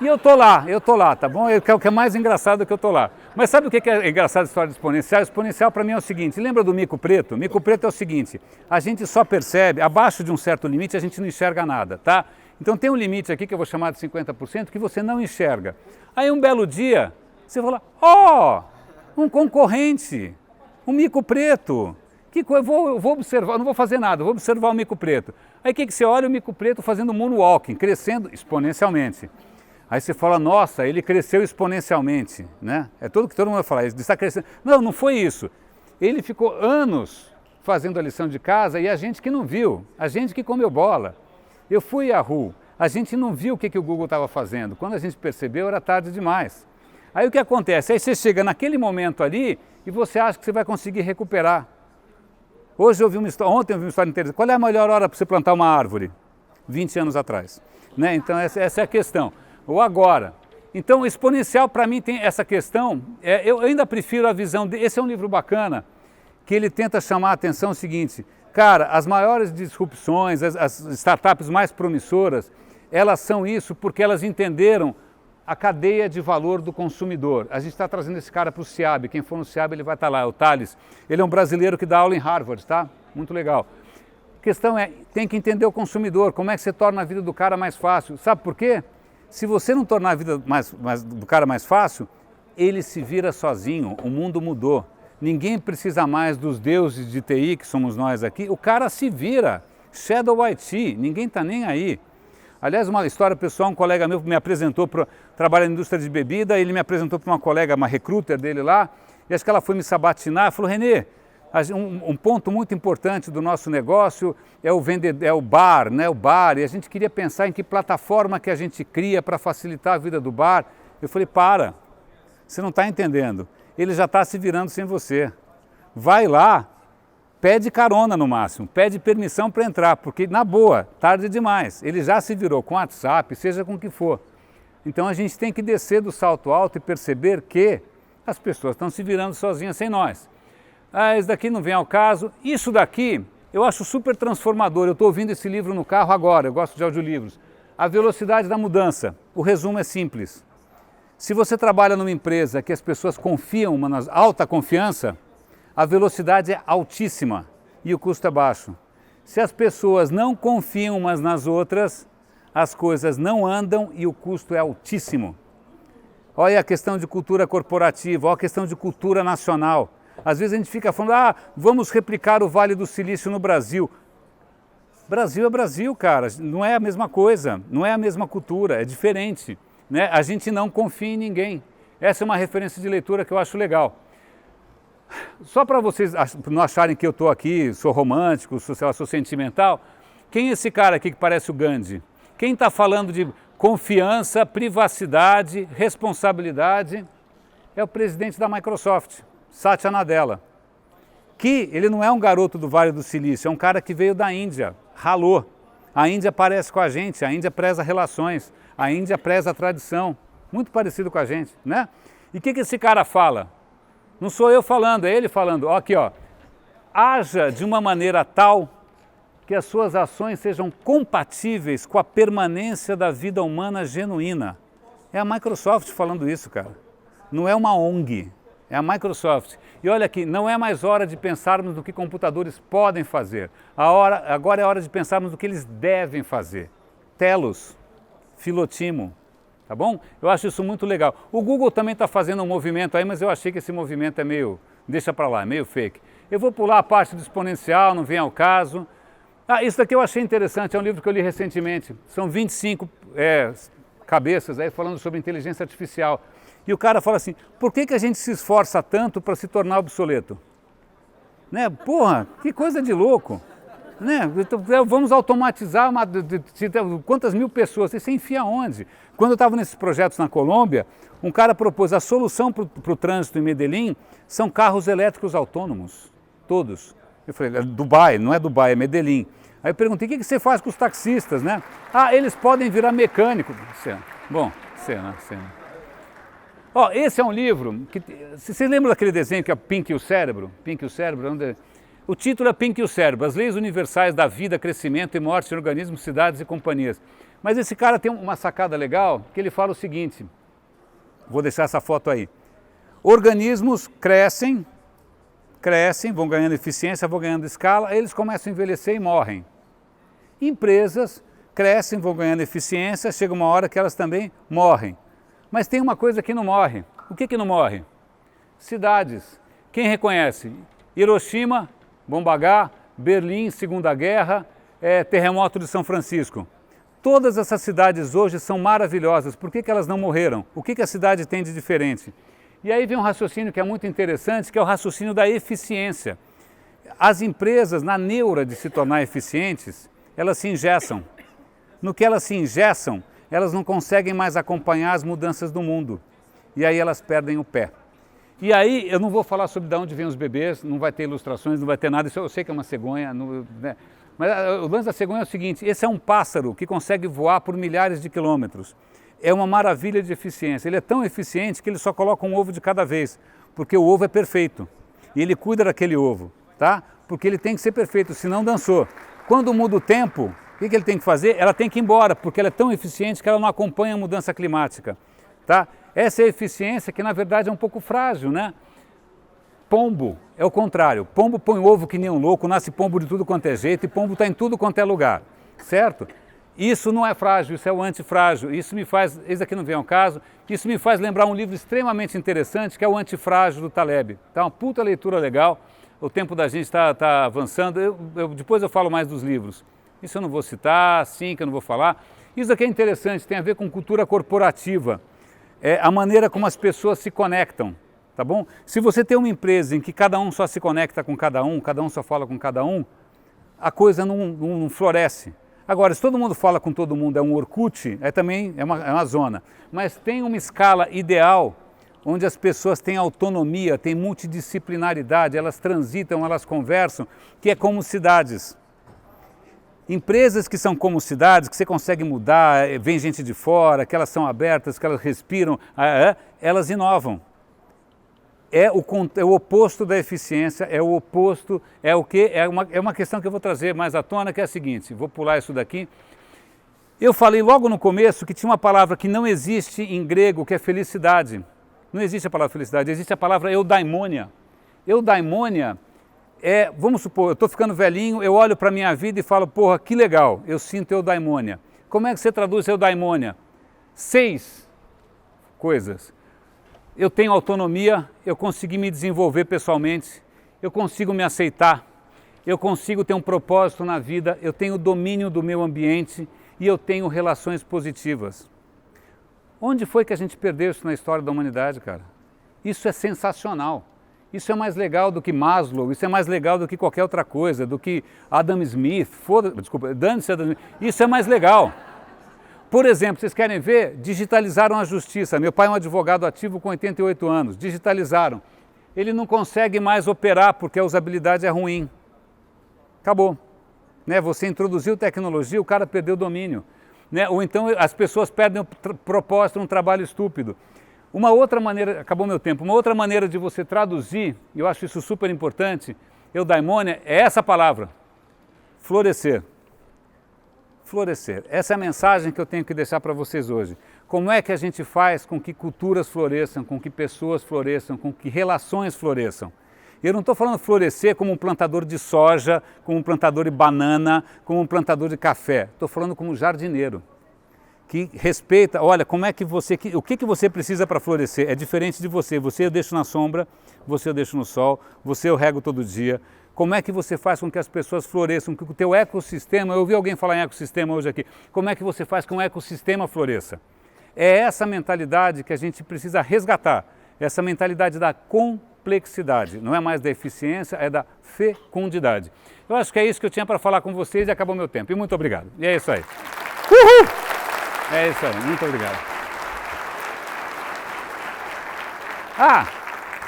E eu tô lá, tá bom? O que é mais engraçado é que eu tô lá. Mas sabe o que é engraçado a história do exponencial? O exponencial para mim é o seguinte, lembra do mico preto? Mico preto é o seguinte, a gente só percebe, abaixo de um certo limite a gente não enxerga nada, tá? Então tem um limite aqui que eu vou chamar de 50% que você não enxerga. Aí um belo dia, você fala, um concorrente, um mico preto. Que coisa, eu vou observar, não vou fazer nada, vou observar o mico preto. Aí o que você olha? O mico preto fazendo moonwalking, crescendo exponencialmente. Aí você fala, nossa, ele cresceu exponencialmente, né? É tudo que todo mundo vai falar, ele está crescendo. Não, não foi isso. Ele ficou anos fazendo a lição de casa e a gente que não viu, a gente que comeu bola. Eu fui à rua, a gente não viu o que o Google estava fazendo. Quando a gente percebeu, era tarde demais. Aí o que acontece? Aí você chega naquele momento ali e você acha que você vai conseguir recuperar. Ontem eu vi uma história interessante. Qual é a melhor hora para você plantar uma árvore? 20 anos atrás. Né? Então essa é a questão. Ou agora. Então, o exponencial para mim tem essa questão, eu ainda prefiro a visão esse é um livro bacana, que ele tenta chamar a atenção o seguinte, cara, as maiores disrupções, as startups mais promissoras, elas são isso porque elas entenderam a cadeia de valor do consumidor. A gente está trazendo esse cara para o CIAB, quem for no CIAB ele vai estar lá, o Thales, ele é um brasileiro que dá aula em Harvard, tá? Muito legal. A questão é, tem que entender o consumidor, como é que você torna a vida do cara mais fácil, sabe por quê? Se você não tornar a vida do cara mais fácil, ele se vira sozinho, o mundo mudou. Ninguém precisa mais dos deuses de TI, que somos nós aqui, o cara se vira. Shadow IT, ninguém está nem aí. Aliás, uma história pessoal, um colega meu me apresentou, trabalha na indústria de bebida, ele me apresentou para uma colega, uma recruiter dele lá, e acho que ela foi me sabatinar, falou, Renê, um ponto muito importante do nosso negócio é o bar, né? O bar, e a gente queria pensar em que plataforma que a gente cria para facilitar a vida do bar. Eu falei, você não está entendendo, ele já está se virando sem você. vai lá, pede carona no máximo, pede permissão para entrar, porque na boa, tarde demais. Ele já se virou com WhatsApp, seja com o que for. Então a gente tem que descer do salto alto e perceber que as pessoas estão se virando sozinhas sem nós. Ah, isso daqui não vem ao caso. Isso daqui eu acho super transformador. Eu estou ouvindo esse livro no carro agora, eu gosto de audiolivros. A velocidade da mudança. O resumo é simples. Se você trabalha numa empresa que as pessoas confiam, uma alta confiança, a velocidade é altíssima e o custo é baixo. Se as pessoas não confiam umas nas outras, as coisas não andam e o custo é altíssimo. Olha a questão de cultura corporativa, olha a questão de cultura nacional. Às vezes a gente fica falando, vamos replicar o Vale do Silício no Brasil. Brasil é Brasil, cara, não é a mesma coisa, não é a mesma cultura, é diferente. Né? A gente não confia em ninguém. Essa é uma referência de leitura que eu acho legal. Só para vocês não acharem que eu estou aqui, sou romântico, sou sentimental, quem é esse cara aqui que parece o Gandhi? Quem está falando de confiança, privacidade, responsabilidade, é o presidente da Microsoft, Satya Nadella, que ele não é um garoto do Vale do Silício, é um cara que veio da Índia, ralou. A Índia parece com a gente, a Índia preza relações, a Índia preza a tradição, muito parecido com a gente, né? E o que esse cara fala? Não sou eu falando, é ele falando, ó, aqui ó, haja de uma maneira tal que as suas ações sejam compatíveis com a permanência da vida humana genuína. É a Microsoft falando isso, cara. Não é uma ONG, é a Microsoft. E olha aqui, não é mais hora de pensarmos no que computadores podem fazer. Agora é hora de pensarmos no que eles devem fazer. Telos, Filotimo, tá bom? Eu acho isso muito legal. O Google também está fazendo um movimento aí, mas eu achei que esse movimento é meio, deixa para lá, é meio fake. Eu vou pular a parte do exponencial, não vem ao caso. Isso daqui eu achei interessante, é um livro que eu li recentemente. São 25 cabeças aí falando sobre inteligência artificial. E o cara fala assim, por que a gente se esforça tanto para se tornar obsoleto? Né? Porra, que coisa de louco. Né? Vamos automatizar quantas mil pessoas? Você enfia onde? Quando eu estava nesses projetos na Colômbia, um cara propôs a solução para o trânsito em Medellín são carros elétricos autônomos, todos. Eu falei, Dubai, não é Dubai, é Medellín. Aí eu perguntei, o que você faz com os taxistas, né? Eles podem virar mecânico. Bom, cena. Ó, esse é um livro, que, vocês lembram daquele desenho que é Pink e o Cérebro? Pink e o Cérebro, o título é Pink e o Cérebro, as leis universais da vida, crescimento e morte em organismos, cidades e companhias. Mas esse cara tem uma sacada legal, que ele fala o seguinte, vou deixar essa foto aí. Organismos crescem, vão ganhando eficiência, vão ganhando escala, eles começam a envelhecer e morrem. Empresas crescem, vão ganhando eficiência, chega uma hora que elas também morrem. Mas tem uma coisa que não morre. O que não morre? Cidades. Quem reconhece? Hiroshima, Bomba H, Berlim, Segunda Guerra, terremoto de São Francisco. Todas essas cidades hoje são maravilhosas. Por que elas não morreram? O que a cidade tem de diferente? E aí vem um raciocínio que é muito interessante, que é o raciocínio da eficiência. As empresas, na neura de se tornar eficientes, elas se engessam. No que elas se engessam, elas não conseguem mais acompanhar as mudanças do mundo. E aí elas perdem o pé. E aí eu não vou falar sobre de onde vêm os bebês, não vai ter ilustrações, não vai ter nada, isso eu sei que é uma cegonha, né? Mas o lance da cegonha é o seguinte, esse é um pássaro que consegue voar por milhares de quilômetros. É uma maravilha de eficiência, ele é tão eficiente que ele só coloca um ovo de cada vez, porque o ovo é perfeito. E ele cuida daquele ovo, tá? Porque ele tem que ser perfeito, senão dançou. Quando muda o tempo, o que ele tem que fazer? Ela tem que ir embora, porque ela é tão eficiente que ela não acompanha a mudança climática, tá? Essa é a eficiência que na verdade é um pouco frágil, né? Pombo é o contrário, pombo põe ovo que nem um louco, nasce pombo de tudo quanto é jeito e pombo está em tudo quanto é lugar, certo? Isso não é frágil, isso é o antifrágil, isso me faz, esse aqui não vem ao caso, isso me faz lembrar um livro extremamente interessante que é o Antifrágil do Taleb, tá? Uma puta leitura legal, o tempo da gente está avançando, depois eu falo mais dos livros, isso eu não vou citar, sim que eu não vou falar, isso aqui é interessante, tem a ver com cultura corporativa, a maneira como as pessoas se conectam. Tá bom? Se você tem uma empresa em que cada um só se conecta com cada um só fala com cada um, a coisa não floresce. Agora, se todo mundo fala com todo mundo, é um Orkut, também é uma zona. Mas tem uma escala ideal onde as pessoas têm autonomia, têm multidisciplinaridade, elas transitam, elas conversam, que é como cidades. Empresas que são como cidades, que você consegue mudar, vem gente de fora, que elas são abertas, que elas respiram, elas inovam. É o oposto da eficiência, é o oposto, é o quê? É uma questão que eu vou trazer mais à tona, que é a seguinte, vou pular isso daqui. Eu falei logo no começo que tinha uma palavra que não existe em grego, que é felicidade. Não existe a palavra felicidade, existe a palavra eudaimonia. Eudaimonia é, vamos supor, eu estou ficando velhinho, eu olho para a minha vida e falo, porra, que legal, eu sinto eudaimonia. Como é que você traduz eudaimonia? 6 coisas. Eu tenho autonomia, eu consigo me desenvolver pessoalmente, eu consigo me aceitar, eu consigo ter um propósito na vida, eu tenho domínio do meu ambiente e eu tenho relações positivas. Onde foi que a gente perdeu isso na história da humanidade, cara? Isso é sensacional. Isso é mais legal do que Maslow, isso é mais legal do que qualquer outra coisa, do que Adam Smith, dane-se Adam Smith, isso é mais legal. Por exemplo, vocês querem ver? Digitalizaram a justiça. Meu pai é um advogado ativo com 88 anos, digitalizaram. Ele não consegue mais operar porque a usabilidade é ruim. Acabou. Né? Você introduziu tecnologia, o cara perdeu o domínio. Né? Ou então as pessoas perdem o propósito num trabalho estúpido. Uma outra maneira, acabou meu tempo, uma outra maneira de você traduzir, e eu acho isso super importante, eudaimonia, é essa palavra, florescer. Florescer. Essa é a mensagem que eu tenho que deixar para vocês hoje. Como é que a gente faz com que culturas floresçam, com que pessoas floresçam, com que relações floresçam? Eu não estou falando florescer como um plantador de soja, como um plantador de banana, como um plantador de café. Estou falando como um jardineiro, que respeita, olha, como é que você, o que você precisa para florescer? É diferente de você. Você eu deixo na sombra, você eu deixo no sol, você eu rego todo dia. Como é que você faz com que as pessoas floresçam, que o teu ecossistema, eu ouvi alguém falar em ecossistema hoje aqui, como é que você faz com que o ecossistema floresça? É essa mentalidade que a gente precisa resgatar, essa mentalidade da complexidade, não é mais da eficiência, é da fecundidade. Eu acho que é isso que eu tinha para falar com vocês e acabou meu tempo. E muito obrigado. E é isso aí. Uhul! É isso aí, muito obrigado.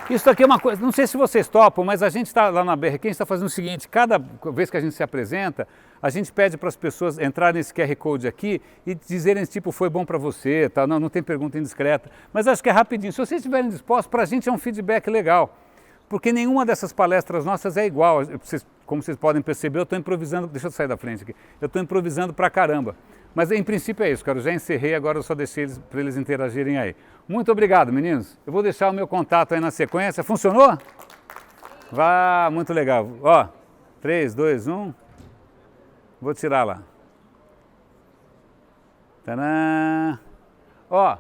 Isso aqui é uma coisa, não sei se vocês topam, mas a gente está lá na BRQ, a gente está fazendo o seguinte, cada vez que a gente se apresenta, a gente pede para as pessoas entrarem nesse QR Code aqui e dizerem tipo, foi bom para você, tá? Não tem pergunta indiscreta, mas acho que é rapidinho, se vocês estiverem dispostos, para a gente é um feedback legal, porque nenhuma dessas palestras nossas é igual, como vocês podem perceber, eu estou improvisando, deixa eu sair da frente aqui, eu estou improvisando pra caramba. Mas em princípio é isso, cara. Eu já encerrei, agora eu só deixei eles para eles interagirem aí. Muito obrigado, meninos. Eu vou deixar o meu contato aí na sequência. Funcionou? Vá, muito legal. Ó, 3, 2, 1. Vou tirar lá. Tadã. Ó,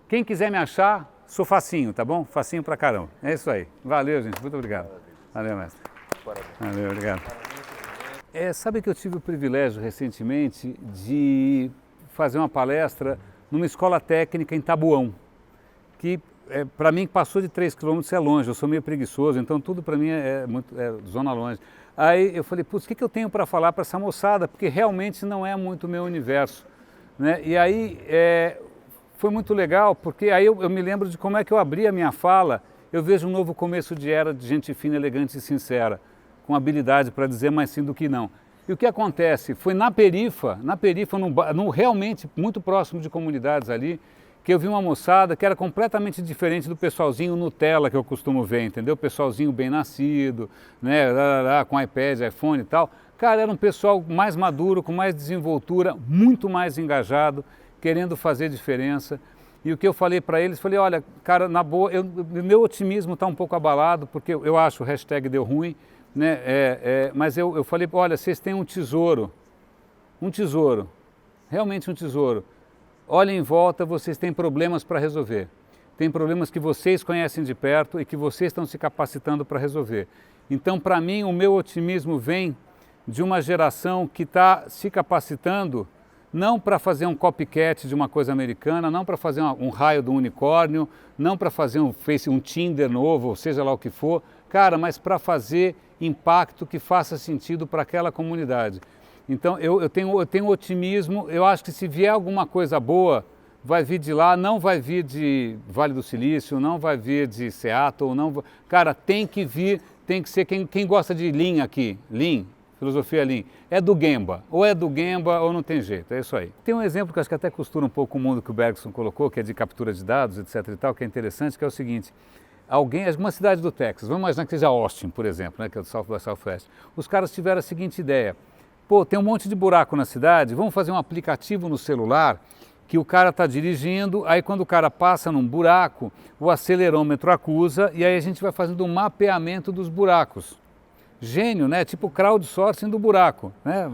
quem quiser me achar, sou facinho, tá bom? Facinho pra caramba. É isso aí. Valeu, gente. Muito obrigado. Valeu, mestre. Valeu, obrigado. Sabe que eu tive o privilégio recentemente de fazer uma palestra numa escola técnica em Taboão, que para mim passou de 3 quilômetros é longe, eu sou meio preguiçoso, então tudo para mim é zona longe. Aí eu falei, putz, o que eu tenho para falar para essa moçada? Porque realmente não é muito o meu universo. Né? E aí foi muito legal, porque aí eu me lembro de como é que eu abri a minha fala, eu vejo um novo começo de era de gente fina, elegante e sincera, com habilidade para dizer mais sim do que não. E o que acontece? Foi na perifa, realmente muito próximo de comunidades ali, que eu vi uma moçada que era completamente diferente do pessoalzinho Nutella que eu costumo ver, entendeu? Pessoalzinho bem nascido, né, com iPad, iPhone e tal. Cara, era um pessoal mais maduro, com mais desenvoltura, muito mais engajado, querendo fazer diferença. E o que eu falei para eles, falei, olha, cara, na boa, meu otimismo está um pouco abalado, porque eu acho o hashtag deu ruim, né? Mas eu falei, olha, vocês têm um tesouro, realmente um tesouro. Olhem em volta, vocês têm problemas para resolver. Tem problemas que vocês conhecem de perto e que vocês estão se capacitando para resolver. Então, para mim, o meu otimismo vem de uma geração que está se capacitando não para fazer um copycat de uma coisa americana, não para fazer um raio do unicórnio, não para fazer um Tinder novo, ou seja lá o que for, cara, mas para fazer impacto que faça sentido para aquela comunidade. Então eu tenho otimismo, eu acho que se vier alguma coisa boa, vai vir de lá, não vai vir de Vale do Silício, não vai vir de Seattle, não. Cara, tem que vir, tem que ser quem gosta de Lean aqui, Lean, filosofia Lean, é do Gemba, ou não tem jeito, é isso aí. Tem um exemplo que acho que até costura um pouco o mundo que o Bergson colocou, que é de captura de dados, etc e tal, que é interessante, que é o seguinte: alguma cidade do Texas, vamos imaginar que seja Austin, por exemplo, né, que é do Southwest, os caras tiveram a seguinte ideia: pô, tem um monte de buraco na cidade, vamos fazer um aplicativo no celular que o cara está dirigindo, aí quando o cara passa num buraco, o acelerômetro acusa e aí a gente vai fazendo um mapeamento dos buracos. Gênio, né? Tipo crowdsourcing do buraco, né?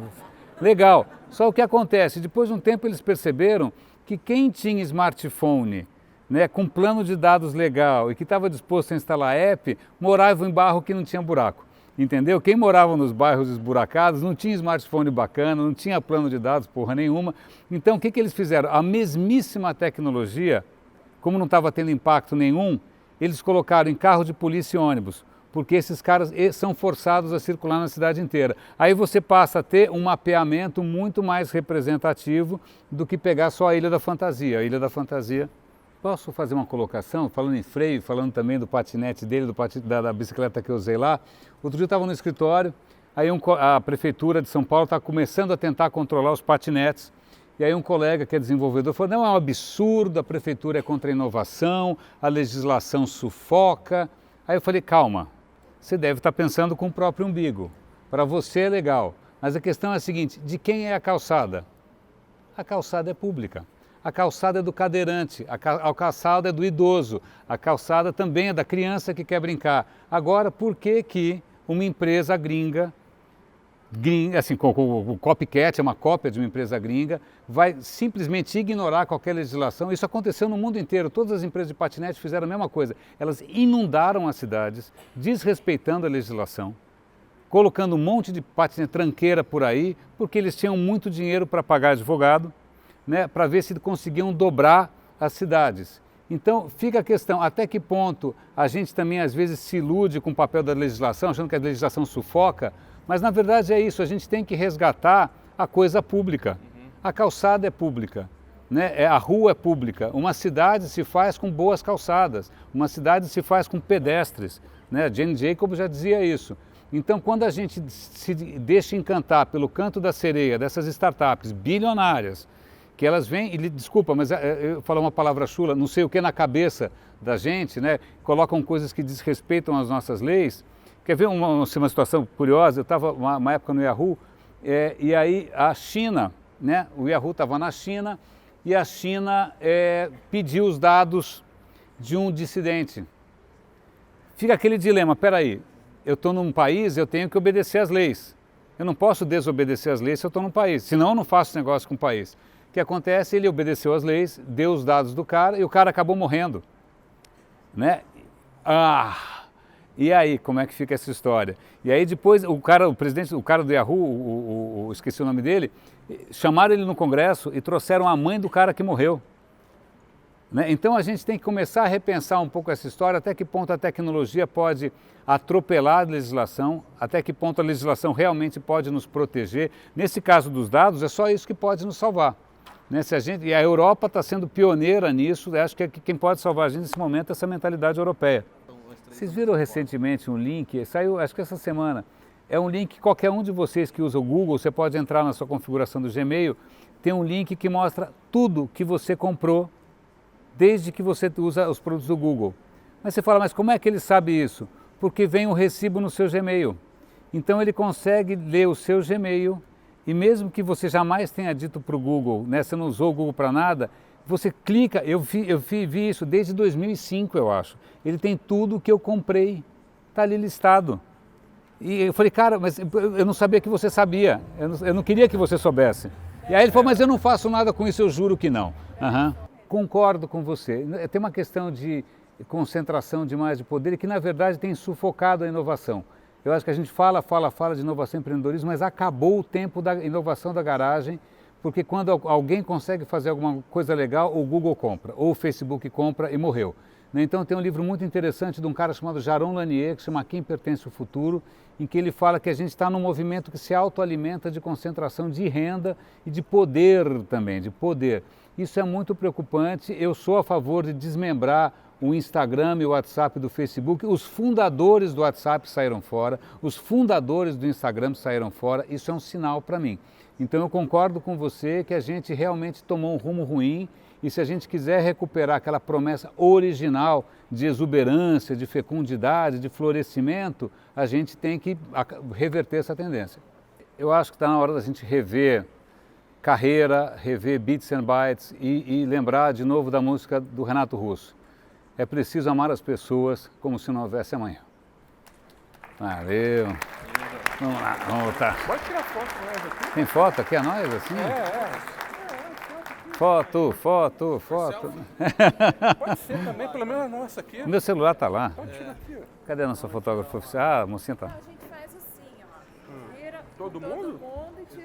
Legal. Só o que acontece, depois de um tempo eles perceberam que quem tinha smartphone, né, com plano de dados legal e que estava disposto a instalar app, morava em bairro que não tinha buraco. Entendeu? Quem morava nos bairros esburacados não tinha smartphone bacana, não tinha plano de dados porra nenhuma. Então o que eles fizeram? A mesmíssima tecnologia, como não estava tendo impacto nenhum, eles colocaram em carro de polícia e ônibus, porque esses caras são forçados a circular na cidade inteira. Aí você passa a ter um mapeamento muito mais representativo do que pegar só a Ilha da Fantasia. A Ilha da Fantasia. Posso fazer uma colocação, falando em freio, falando também do patinete dele, da bicicleta que eu usei lá. Outro dia eu estava no escritório, aí a prefeitura de São Paulo está começando a tentar controlar os patinetes. E aí um colega que é desenvolvedor falou: não, é um absurdo, a prefeitura é contra a inovação, a legislação sufoca. Aí eu falei: calma, você deve estar pensando com o próprio umbigo. Para você é legal, mas a questão é a seguinte: de quem é a calçada? A calçada é pública. A calçada é do cadeirante, a calçada é do idoso, a calçada também é da criança que quer brincar. Agora, por que uma empresa gringa, assim, o copycat é uma cópia de uma empresa gringa, vai simplesmente ignorar qualquer legislação? Isso aconteceu no mundo inteiro, todas as empresas de patinete fizeram a mesma coisa. Elas inundaram as cidades, desrespeitando a legislação, colocando um monte de patinete tranqueira por aí, porque eles tinham muito dinheiro para pagar advogado, né, para ver se conseguiam dobrar as cidades. Então fica a questão, até que ponto a gente também às vezes se ilude com o papel da legislação, achando que a legislação sufoca, mas na verdade é isso, a gente tem que resgatar a coisa pública. A calçada é pública, né? A rua é pública, uma cidade se faz com boas calçadas, uma cidade se faz com pedestres, né? Jane Jacobs já dizia isso. Então quando a gente se deixa encantar pelo canto da sereia dessas startups bilionárias, que elas vêm e, desculpa, mas eu falo uma palavra chula, não sei o que na cabeça da gente, né? Colocam coisas que desrespeitam as nossas leis. Quer ver uma situação curiosa? Eu estava uma época no Yahoo, e aí a China, né? O Yahoo estava na China e a China pediu os dados de um dissidente. Fica aquele dilema: peraí, eu estou num país, eu tenho que obedecer às leis. Eu não posso desobedecer às leis se eu estou num país, senão eu não faço negócio com o país. O que acontece? Ele obedeceu às leis, deu os dados do cara e o cara acabou morrendo, né? E aí, como é que fica essa história? E aí depois o cara do Yahoo, esqueci o nome dele, chamaram ele no Congresso e trouxeram a mãe do cara que morreu, né? Então a gente tem que começar a repensar um pouco essa história, até que ponto a tecnologia pode atropelar a legislação, até que ponto a legislação realmente pode nos proteger. Nesse caso dos dados, é só isso que pode nos salvar. Né? E a Europa está sendo pioneira nisso, acho que quem pode salvar a gente nesse momento é essa mentalidade europeia. Vocês viram recentemente um link, saiu acho que essa semana, é um link que qualquer um de vocês que usa o Google, você pode entrar na sua configuração do Gmail, tem um link que mostra tudo que você comprou desde que você usa os produtos do Google. Mas você fala, mas como é que ele sabe isso? Porque vem um recibo no seu Gmail. Então ele consegue ler o seu Gmail e mesmo que você jamais tenha dito para o Google, né, você não usou o Google para nada, você clica, eu vi isso desde 2005, eu acho. Ele tem tudo que eu comprei, está ali listado. E eu falei, cara, mas eu não sabia que você sabia, eu não queria que você soubesse. E aí ele falou, mas eu não faço nada com isso, eu juro que não. Concordo com você, tem uma questão de concentração demais de poder e que na verdade tem sufocado a inovação. Eu acho que a gente fala de inovação e empreendedorismo, mas acabou o tempo da inovação da garagem, porque quando alguém consegue fazer alguma coisa legal, o Google compra, ou o Facebook compra e morreu. Então tem um livro muito interessante de um cara chamado Jaron Lanier, que chama Quem Pertence ao Futuro, em que ele fala que a gente está num movimento que se autoalimenta de concentração de renda e de poder também, de poder. Isso é muito preocupante. Eu sou a favor de desmembrar o Instagram e o WhatsApp do Facebook. Os fundadores do WhatsApp saíram fora, os fundadores do Instagram saíram fora. Isso é um sinal para mim. Então eu concordo com você que a gente realmente tomou um rumo ruim e se a gente quiser recuperar aquela promessa original de exuberância, de fecundidade, de florescimento, a gente tem que reverter essa tendência. Eu acho que está na hora da gente rever carreira, rever Beats and Bytes e lembrar de novo da música do Renato Russo. É preciso amar as pessoas como se não houvesse amanhã. Valeu. Vamos lá, vamos voltar. Pode tirar foto com nós aqui. Tem foto aqui a nós assim? Foto. Pode ser também, pelo menos a nossa aqui. Meu celular tá lá. Pode tirar aqui, ó. Cadê a nossa fotógrafa oficial? Ah, a mocinha tá. A gente faz assim, ó. Vira Todo mundo? e tira.